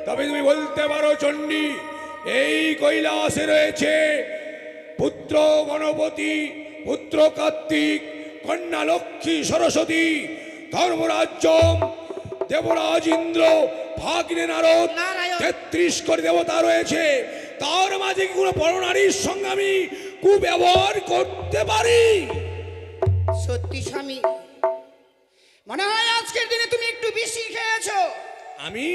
S4: তবে তুমি বলতে পারো চণ্ডী, এই কৈলাসে রয়েছে পুত্র গণপতি, পুত্র কার্তিক, কন্যা লক্ষ্মী সরস্বতী, ধর্মরাজ্য, দেবরাজ ইন্দ্র, ভাগ্নে নারদ,
S5: নারায়ণ।
S4: 33 কোটি দেবতা রয়েছে। তার মাঝে কি কোনো পরনারীর সঙ্গে আমি কুব্যবহার করতে পারি?
S6: সত্যি স্বামী, মনে হয় আজকের দিনে তুমি একটু বেশি খেয়েছো।
S4: আমি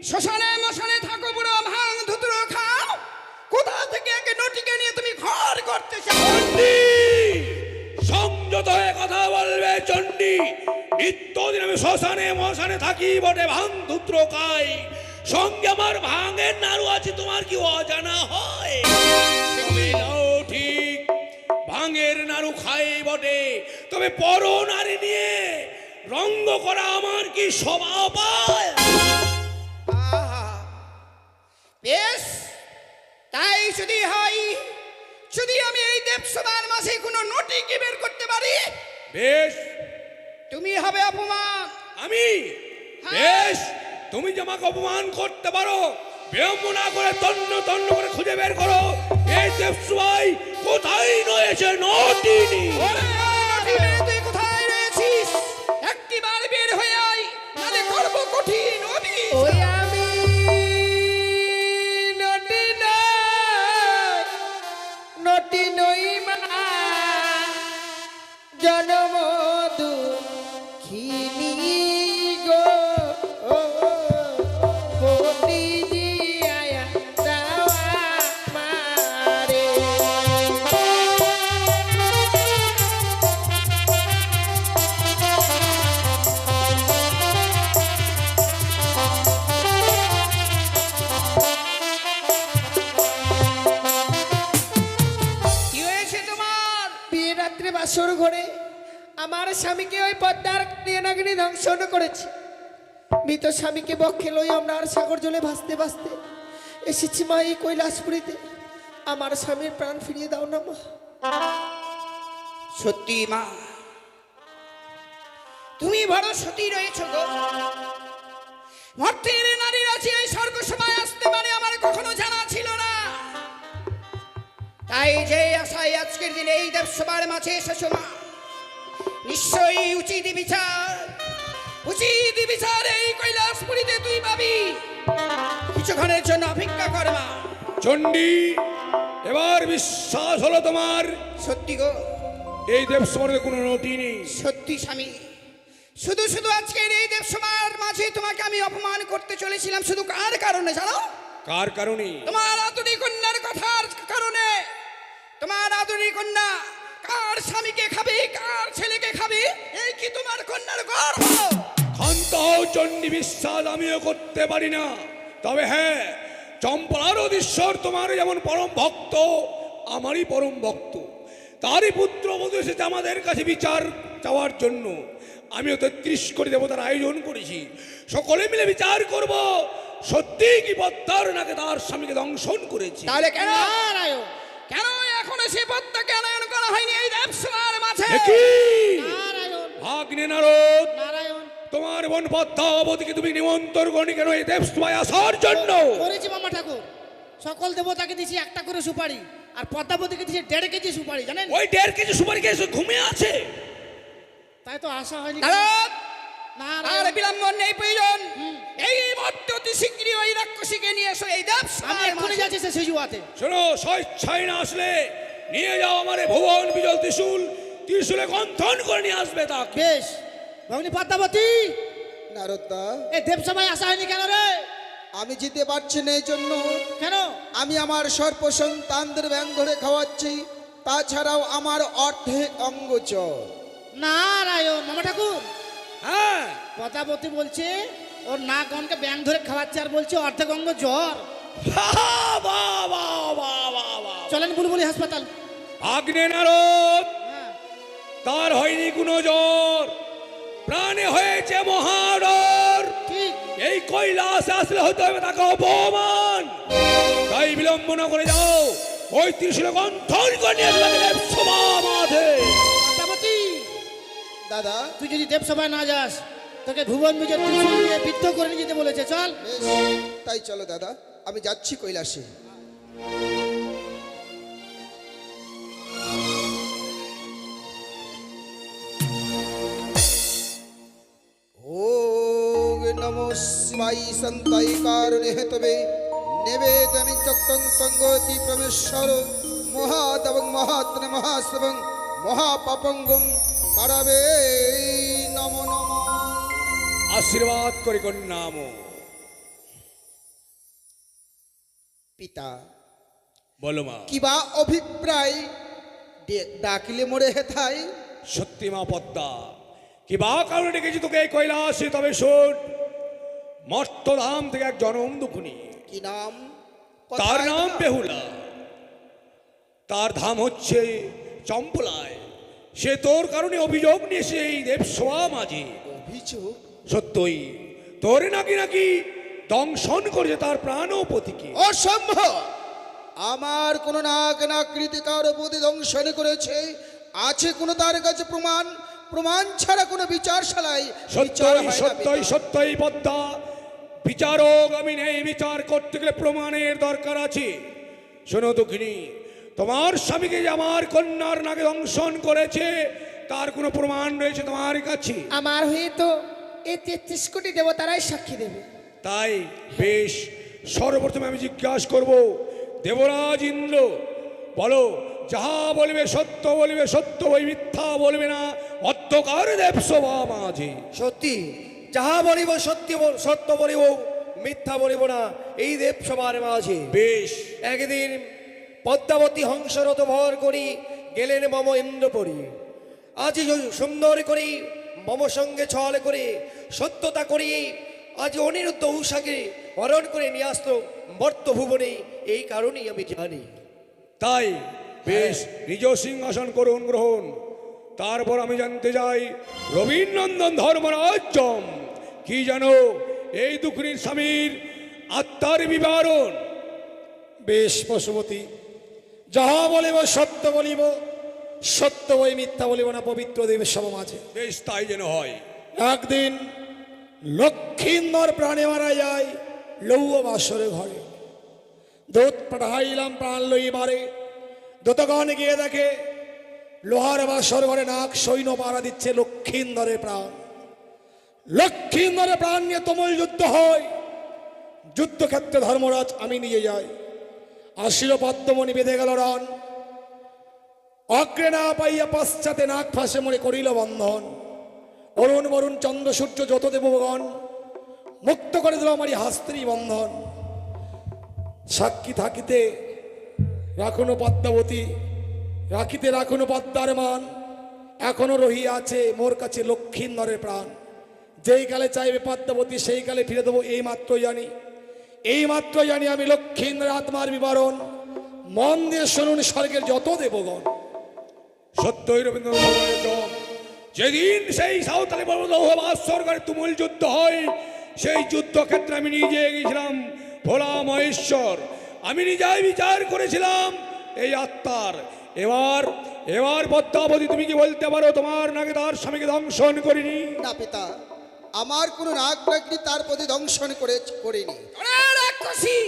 S6: শ্মশানে মশানে থাকো বুড়ো, ভাঙ ধুতুরো খাও, কোথা থেকে একে নটিকে নিয়ে তুমি ঘর করতে চাও?
S4: চণ্ডী, সংযত হয়ে কথা বলবে চণ্ডী। নিত্যদিন আমি শ্মশানে মশানে থাকি বটে, ভাঙ ধুত্র খাই, সঙ্গে আমার ভাঙের নাড়ু আছে, তোমার কি অজানা হয়? তবে নাও ঠিক, ভাঙের নাড়ু খাই বটে, তবে পর নারী নিয়ে রঙ্গ করা আমার কি স্বভাব পায়?
S6: আহা, বেশ, তাই যদি হয়, যদি আমি এই দেবসভার মাঝে কোনো নটিকে বের করতে পারি,
S4: বেশ,
S6: তুমি হবে অপমান।
S4: আমি বেশ, তুমি যে আমাকে অপমান করতে পারো, বিলম্ব না করে তন্ন তন্ন করে খুঁজে বের করো এই দেবসভাই কোথায় রয়েছে নটিনি।
S6: ওরে নটি মেরে তুই কোথায় রয়েছিস? একটিবার বের হয়ে আয়, নালে করব কঠিন অভিযোগ।
S1: ওই আমি নটি নই, নটি নই মা, জনম দুঃখিনী গো, পতিজি আয়া দাওয়া মারে।
S6: কি হয়েছে তোমার?
S1: বিয়ে রাত্রে বাসর ঘরে আমার স্বামীকে ওই পদ্মার নাগিনী ধ্বংসন করেছে। মৃত স্বামীকে বক্ষে লই আমরা আর সাগর জলে ভাসতে ভাসতে এসেছি মা এই কৈলাসপুরীতে। আমার স্বামীর প্রাণ ফিরিয়ে দাও না মা।
S6: সত্যি মা, তুমি বড় সতী রয়েছ গো। মর্তের নারীর আছে এই স্বর্গ সময় আসতে পারে আমার কখনো জানা ছিল না। তাই যে আশায় আজকের দিনে এই দেবসভার মাঝে এসেছো মা, নিশ্চয়ই উচিত বিচার, উচিত বিচার এই কৈলাসপুরীতে তুই পাবি। কিছুক্ষণের জন্য অপেক্ষা কর মা।
S4: চণ্ডী, এবার বিশ্বাস হলো তোমার?
S6: সত্যি গো,
S4: এই দেবসভার কোনো নটি নেই।
S6: সত্যি স্বামী, শুধু শুধু আজকের এই দেবসভার মাঝে তোমাকে আমি অপমান করতে চলেছিলাম, শুধু কার কারণে জানো?
S4: কার কারণে?
S6: তোমার আদুরি কন্যার কথার কারণে। তোমার আদুরি কন্যা কার স্বামীকে খাবে, কার ছেলেকে খাবে, এই কি তোমার কন্যার গর্ব?
S4: ক্ষান্ত হও চণ্ডী, বিশ্বাস আমিও করতে পারি না। তবে হ্যাঁ, চম্পলার অধীশ্বর তোমার যেমন পরম ভক্ত, আমারই পরম ভক্ত। তারই পুত্র বধূ এসেছে আমাদের কাছে বিচার চাওয়ার জন্য। আমিও 33 কোটি দেবতার আয়োজন করেছি, সকলে মিলে বিচার করব সত্যি কি পদ্মার নাকি তার স্বামীকে দংশন করেছি।
S6: তাহলে কেন
S5: নারায়ণ,
S6: কেন এখনো সে পদ্মাকে আনয়ন করা হয়নি এই দেবসভার মাঝে?
S4: দেখি
S5: নারায়ণ,
S4: ভাগ্নে নারদ,
S5: নারায়ণ।
S4: তোমার বোন পদ্মাবতীকে তুমি নিমন্ত্রণ করনি কেন এই দেবসভায় আসার জন্য?
S5: করেছি মামা ঠাকুর, সকল দেবতাকে দিয়েছি একটা করে সুপারি, আর পদ্মাবতীকে দিয়েছি 1.5 কেজি সুপারি, জানেন?
S4: ওই 1.5 কেজি সুপারি খেয়ে ঘুমিয়ে আছে।
S5: তাই তো আশা হয়নি।
S6: নারদ, আর
S5: নারায়ণ,
S6: বিলম্ব নেই প্রয়োজন। এই মুহূর্তে অতি শীঘ্রই ওই রাক্ষসীকে নিয়ে এসো এই
S5: আমি
S6: দেবসভার
S5: এক্ষুনি
S6: মাঝে।
S5: যাচ্ছি সে সিজুয়াতে।
S4: শোনো, স্বেচ্ছায় না আসলে নিয়ে যাও আমারে ভুবন বিজল ত্রিশূল, ত্রিশূলে গন্থন করে নিয়ে আসবে তাকে।
S5: বেশ, ভগ্নী পদ্মাবতী,
S8: নারদা,
S5: এই দেবসভায় আসা হয়নি কেন রে?
S8: আমি যেতে পারছি না এই জন্য
S5: কেন?
S8: আমি আমার সর্প সন্তানদের ব্যাং ধরে খাওয়াচ্ছি, তাছাড়াও আমার অর্ধেক অঙ্গচর।
S5: নারায়ণ, মামা ঠাকুর,
S4: হ্যাঁ,
S5: পদ্মাবতী বলছে ওর নাক গনকে ব্যাং ধরে খাওয়াচ্ছে, আর বলছে অর্ধেক অঙ্গ জ্বর।
S4: বাহ, বাহ, বাহ, বাহ, বাহ, বাহ।
S5: চলেন বুলবুলি হাসপাতাল।
S4: ভাগ্নে নারদ,
S5: হ্যাঁ,
S4: তার হয়নি কোনো জ্বর, প্রাণে হয়েছে মহাডর।
S5: ঠিক।
S4: এই কৈলাসে আসলে হতে হবে তাকে অপমান। তাই বিলম্ব না করে যাও, ওই ত্রিশূলে গন্থন করে নিয়ে আসবে দেবসভা মাঠে।
S5: পদ্মাবতী,
S8: দাদা,
S5: তুই যদি দেবসভায় না যাস তোকে ভুবন বিজয় ত্রিশূল দিয়ে বিদ্ধ করে নিয়ে যেতে বলেছে, চল।
S8: বেশ, তাই চলো দাদা, আমি যাচ্ছি কৈলাসে। ওম নমো শিবাই সন্তাই কারণে হেতবে নিবেদমি চক্তং তঙ্গতি প্রমেশ্বর মহাদবং মহাত্ম মহাসবং মহাপাপঙ্গম কারাবে নমো নমঃ।
S4: আশীর্বাদ করি কন্যাম।
S8: পিতা,
S4: বলো মা।
S8: কিবা অভিপ্রায় ডাকিলে মোরে হেথায়?
S4: সত্যি মা পদ্মা, কি বা কারণে ডেকেছি তোকে এই কৈলাসে, তবে শোন, মর্তধাম থেকে এক জনম দুখুনি,
S8: কি নাম?
S4: তার
S8: কোথায়
S4: নাম
S8: ধাম?
S4: বেহুলা, তার ধাম হচ্ছে চম্পলায়। সে তোর কারণে অভিযোগ নিয়েছে এই দেবসভা মাঝে।
S8: অভিযোগ?
S4: সত্যই তোরে নাকি নাকি দংশন করেছে তার প্রাণপতিকে।
S8: অসম্ভব! আমার কোন নাক নাকৃতিকার প্রতি দংশন করেছে? আছে কোন তার কাছে প্রমাণ? প্রমাণ ছাড়া কোনো বিচারশালায় বিচার
S4: সত্যই
S8: হয় না,
S4: সত্যই
S8: পিতা।
S4: সত্যই পদ্মা, বিচারক আমি নেই। বিচার করতে গেলে প্রমাণের দরকার আছে। শোনো দুঃখিনী, তোমার স্বামীকে যে আমার কন্যার নাকে দংশন করেছে তার কোনো প্রমাণ রয়েছে তোমার কাছে?
S1: আমার হয়ে তো এই 33 কোটি দেবতারাই সাক্ষী দেবে।
S4: তাই বেশ, সর্বপ্রথমে আমি জিজ্ঞাসা করব, দেবরাজ ইন্দ্র, বলো, যাহা বলবে সত্য বলবে, সত্য ওই মিথ্যা বলবে না, অত্যকার দেবসভা মাঝে।
S7: সত্যি যাহা বলিব সত্যি সত্য বলিব, মিথ্যা বলিব না এই দেব সবার মাঝে।
S4: বেশ,
S7: একদিন পদ্মাবতী হংসরত ভর করি গেলেন মম ইন্দ্রপুরী। আজ সুন্দর করি মম সঙ্গে ছল করে সত্যতা করি, আজ অনিরুদ্ধ উষাকে হরণ করে নিয়ে আসলো মর্ত ভুবনে, এই কারণেই আমি জানি।
S4: তাই বেশ, নিজ সিংহাসন করুন গ্রহণ। তারপর আমি জানতে যাই, রবীন্দ্রনন্দন ধর্মরাজ যম কি জানো এই দুঃখিনীর স্বামীর আত্মার বিবরণ?
S7: বেশ পশুপতি, যাহা বলিব সত্য বলিব, সত্য ওই মিথ্যা বলিব না পবিত্র দেবের সভা মাঝে।
S4: বেশ, তাই যেন হয়।
S7: একদিন লক্ষ্মীন্দর প্রাণে মারা যায় লৌহ বাসরে ঘরে। দূত পাঠাইলাম প্রাণ লইবারে, দূতগণ গিয়ে দেখে লোহার বাসর ঘরে নাক সৈন্য পাড়া দিচ্ছে লক্ষ্মীন্দরের প্রাণ। লক্ষ্মীন্দরের প্রাণ নিয়ে তুমুল যুদ্ধ হয়। যুদ্ধক্ষেত্রে ধর্মরাজ আমি নিয়ে যাই। আসিল পদ্মমণি বেঁধে গেল রান, অগ্রে না পাইয়া পশ্চাতে নাক ফাঁসে মরে করিল বন্ধন। অরুণ বরুণ চন্দ্র সূর্য যত দেবগণ মুক্ত করে দিল আমারই হাস্ত্রী বন্ধন। সাক্ষী থাকিতে রাখুন পদ্মাবতী, রাখিতে রাখুন পদ্মার মান, এখনো রহিয়া আছে মোর কাছে লক্ষ্মীন্দরের প্রাণ। যেই কালে চাইবে পদ্মাবতী সেই কালে ফিরে দেবো, এই মাত্র জানি, এই মাত্র জানি আমি লক্ষ্মীন্দরের আত্মার বিবরণ। মন দিয়ে শুনুন স্বর্গের যত দেবগণ।
S4: সত্যই রবীন্দ্রনাথ যম, যেদিন সেই সাঁওতালি বাসর ঘরে তুমুল যুদ্ধ হয়, সেই যুদ্ধক্ষেত্রে আমি নিজে গিয়েছিলাম ভোলা মহেশ্বর। আমি নিজেই বিচার করেছিলাম এই আত্মার। এবার এবার পদ্মাবতী, তুমি কি বলতে পারো তোমার নাকি তার স্বামীকে দংশন করিনি?
S8: না পিতা, আমার কোনো নাক নাকড়ি তার প্রতি দংশন করিনি।
S6: ওরে রাক্ষসী,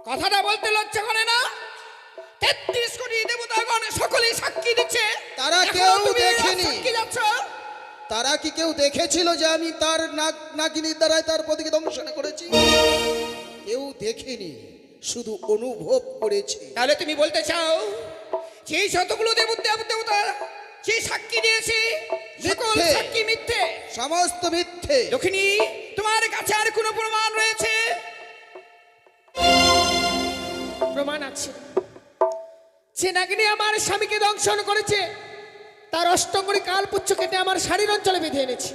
S6: কথাটা বলতে লজ্জা করে না? 33 কোটি দেবতাগণ সকলেই সাক্ষী দিচ্ছে,
S8: তারা
S6: এখনো
S8: কেউ
S6: তুমি
S8: দেখেনি।
S6: সাক্ষী যাচ্ছ?
S8: তারা কি কেউ দেখেছিল যে আমি তার নাক নাকিনীর দ্বারাই তার প্রতিকে দংশন করেছি? কেউ দেখেনি, শুধু অনুভব করেছে।
S6: তাহলে তুমি বলতে চাও সেই শতগুলো দেবতা সেই সাক্ষী দিয়েছে, সকল
S8: মিথ্যে।
S6: সাক্ষী মিথ্যে?
S8: সমস্ত মিথ্যে।
S6: দক্ষিণী, তোমার কাছে আর কোনো প্রমাণ রয়েছে?
S1: প্রমাণ আছে। যে নাগিনী আমার স্বামীকে দংশন করেছে তার অষ্টঙ্গরি কালপুচ্ছ কেটে আমার শাড়ির অঞ্চলে বেঁধে এনেছি।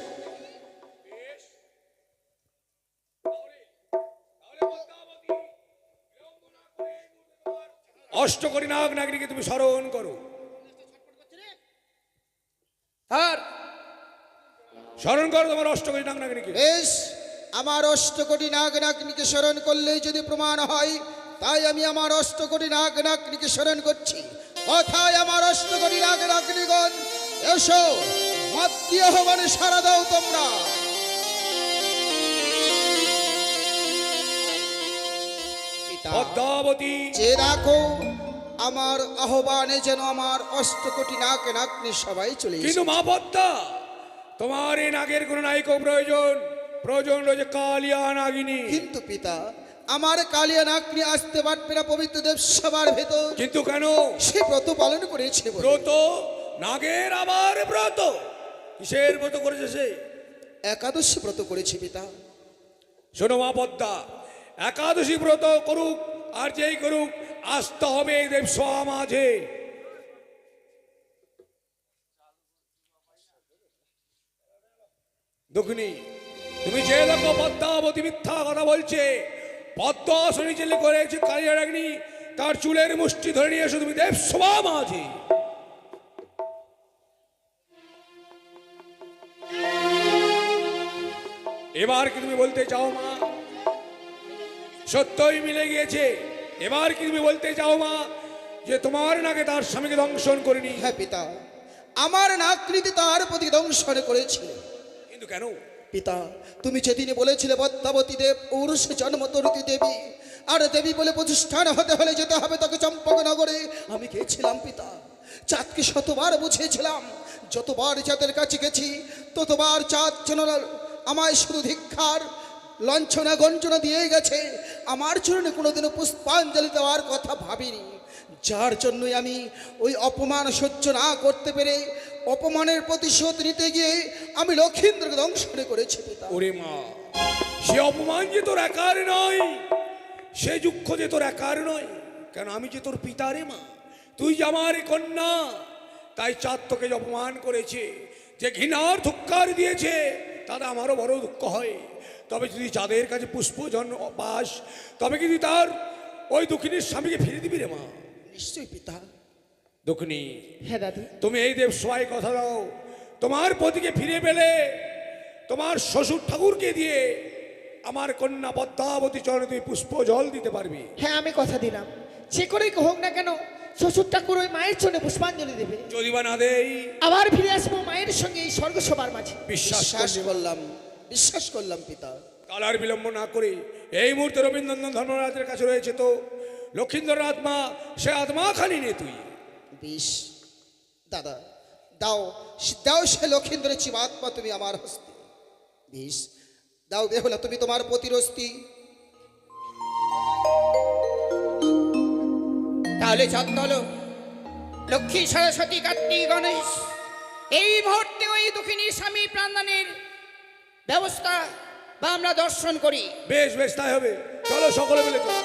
S4: অষ্টকোটি নাগ নাগরিকে তুমি স্মরণ করো,
S6: আর
S4: স্মরণ করো তোমার অষ্টকোটি নাগ নাগরিকে।
S8: বেশ, আমার অষ্টকোটি নাগ নাগনিকে স্মরণ করলেই যদি প্রমাণ হয়, তাই আমি আমার অষ্টকোটি নাগ নাগনিকে স্মরণ করছি। কথায় আমার অষ্টকোটি নাগ নাগনিগণ, এসো মাতৃ আহ্বানে সাড়া দাও তোমরা। পিতা,
S4: পদ্মাবতী
S8: যে রাখো আমার আহ্বানে যেন আমার অষ্টকোটি নাক নাতনি সবাই চলে
S4: কিন্তু
S8: এসেছে।
S4: মা পদ্মা, তোমার এই নাগের কোনো নায়িক প্রয়োজন, প্রয়োজন রয়েছে কালিয়া নাগিনী।
S8: কিন্তু পিতা, আমার কালিয়া নাতনি আসতে পারবে না পবিত্র দেব সবার ভেতর।
S4: কিন্তু কেন?
S8: সে ব্রত পালন করেছে বলে।
S4: ব্রত? নাগের আবার ব্রত? কিসের ব্রত করেছে সে?
S8: একাদশী ব্রত করেছে পিতা।
S4: শোনো মা পদ্মা, একাদশী ব্রত করুক আর যেই করুক, আসতে হবে এই দেবসভা মাঝে। দুঃখিনী, তুমি যে দেখো পদ্মাবতী মিথ্যা কথা বলছে, পদ্মা আসনে জেলে করেছে কালিয়া রাগনি, তার চুলের মুষ্টি ধরে নিয়ে এসো তুমি দেবসভা মাঝে। এবার কি তুমি বলতে চাও মা সত্যই মিলে গিয়েছে? এবার কি তুমি বলতে চাও মা যে তোমার নাকে তার স্বামীকে দংশন করেনি?
S8: হ্যাঁ পিতা, আমার নাতনিতে তার প্রতি দংশন করেছিল।
S4: কিন্তু কেন?
S8: পিতা, তুমি যেদিন বলেছিলে পদ্মাবতী দেব ঔরসে জন্ম তরুতি দেবী, আর দেবী বলে প্রতিষ্ঠান হতে হলে যেতে হবে তাকে চম্পকনগরে। আমি গেছিলাম পিতা, চাঁদকে শতবার বুঝিয়েছিলাম। যতবার চাঁদের কাছে গেছি ততবার চাঁদ যেন আমায় শুধু ধিক্ষার লঞ্ছনা গঞ্জনা দিয়ে গেছে। আমার চরণে কোনোদিনও পুষ্পাঞ্জলি দেওয়ার কথা ভাবিনি, যার জন্যই আমি ওই অপমান সহ্য না করতে পেরে অপমানের প্রতিশোধ নিতে গিয়ে আমি লক্ষীন্দ্রকে দংশন করেছি পিতা।
S4: ওরে মা, সে অপমান যে তোর একার নয়, সে দুঃখ যে তোর একার নয়। কেন? আমি যে তোর পিতা রে মা, তুই যে আমার কন্যা। তাই চাঁদ তোকে যে অপমান করেছে, যে ঘৃণার ধিক্কার দিয়েছে, তাতে আমারও বড় দুঃখ হয়। তবে যদি চাঁদের কাছে পুষ্পজন পাস, তবে কিন্তু তার ওই দুঃখিনীর স্বামীকে ফিরে দিবি রে মা।
S8: নিশ্চয়ই পিতা।
S4: দুঃখিনী,
S1: হ্যাঁ দাদু।
S4: তুমি এই দেব সবাই কথা দাও, তোমার পতিকে ফিরে পেলে তোমার শ্বশুর ঠাকুরকে দিয়ে আমার কন্যা পদ্মাবতী চরণে তুমি পুষ্প জল দিতে পারবি।
S1: হ্যাঁ, আমি কথা দিলাম, যে করেই হোক না কেন শ্বশুর ঠাকুর ওই মায়ের জন্য পুষ্পাঞ্জলি দেবে।
S4: যদি বা না দেই,
S1: আবার ফিরে আসবো মায়ের সঙ্গে এই স্বর্গসভার মাঝে।
S4: বিশ্বাস
S8: বিশ্বাস করলাম পিতা।
S4: কালার বিলম্ব না করে এই মুহূর্তে রবীন্দ্রনাথ ধর্মরাজের কাছে রয়েছে তো লক্ষীন্দ্রের আত্মা, সে আত্মা খালি নে তুই।
S8: বেশ দাদা, দাও দাও সে লক্ষীন্দ্রের জীবাত্মা তুমি আমার হস্তে। বেশ দাও বেহুলা, তুমি তোমার প্রতিরস্তি।
S6: তাহলে চন্দল, লক্ষ্মী, সরস্বতী, কার্তিক, গণেশ, এই মুহূর্তে ওই দুঃখিনীর স্বামী প্রাণদানের ব্যবস্থা বা আমরা দর্শন করি।
S4: বেশ বেশ, তাই হবে। চলো সকলে মিলে চলো।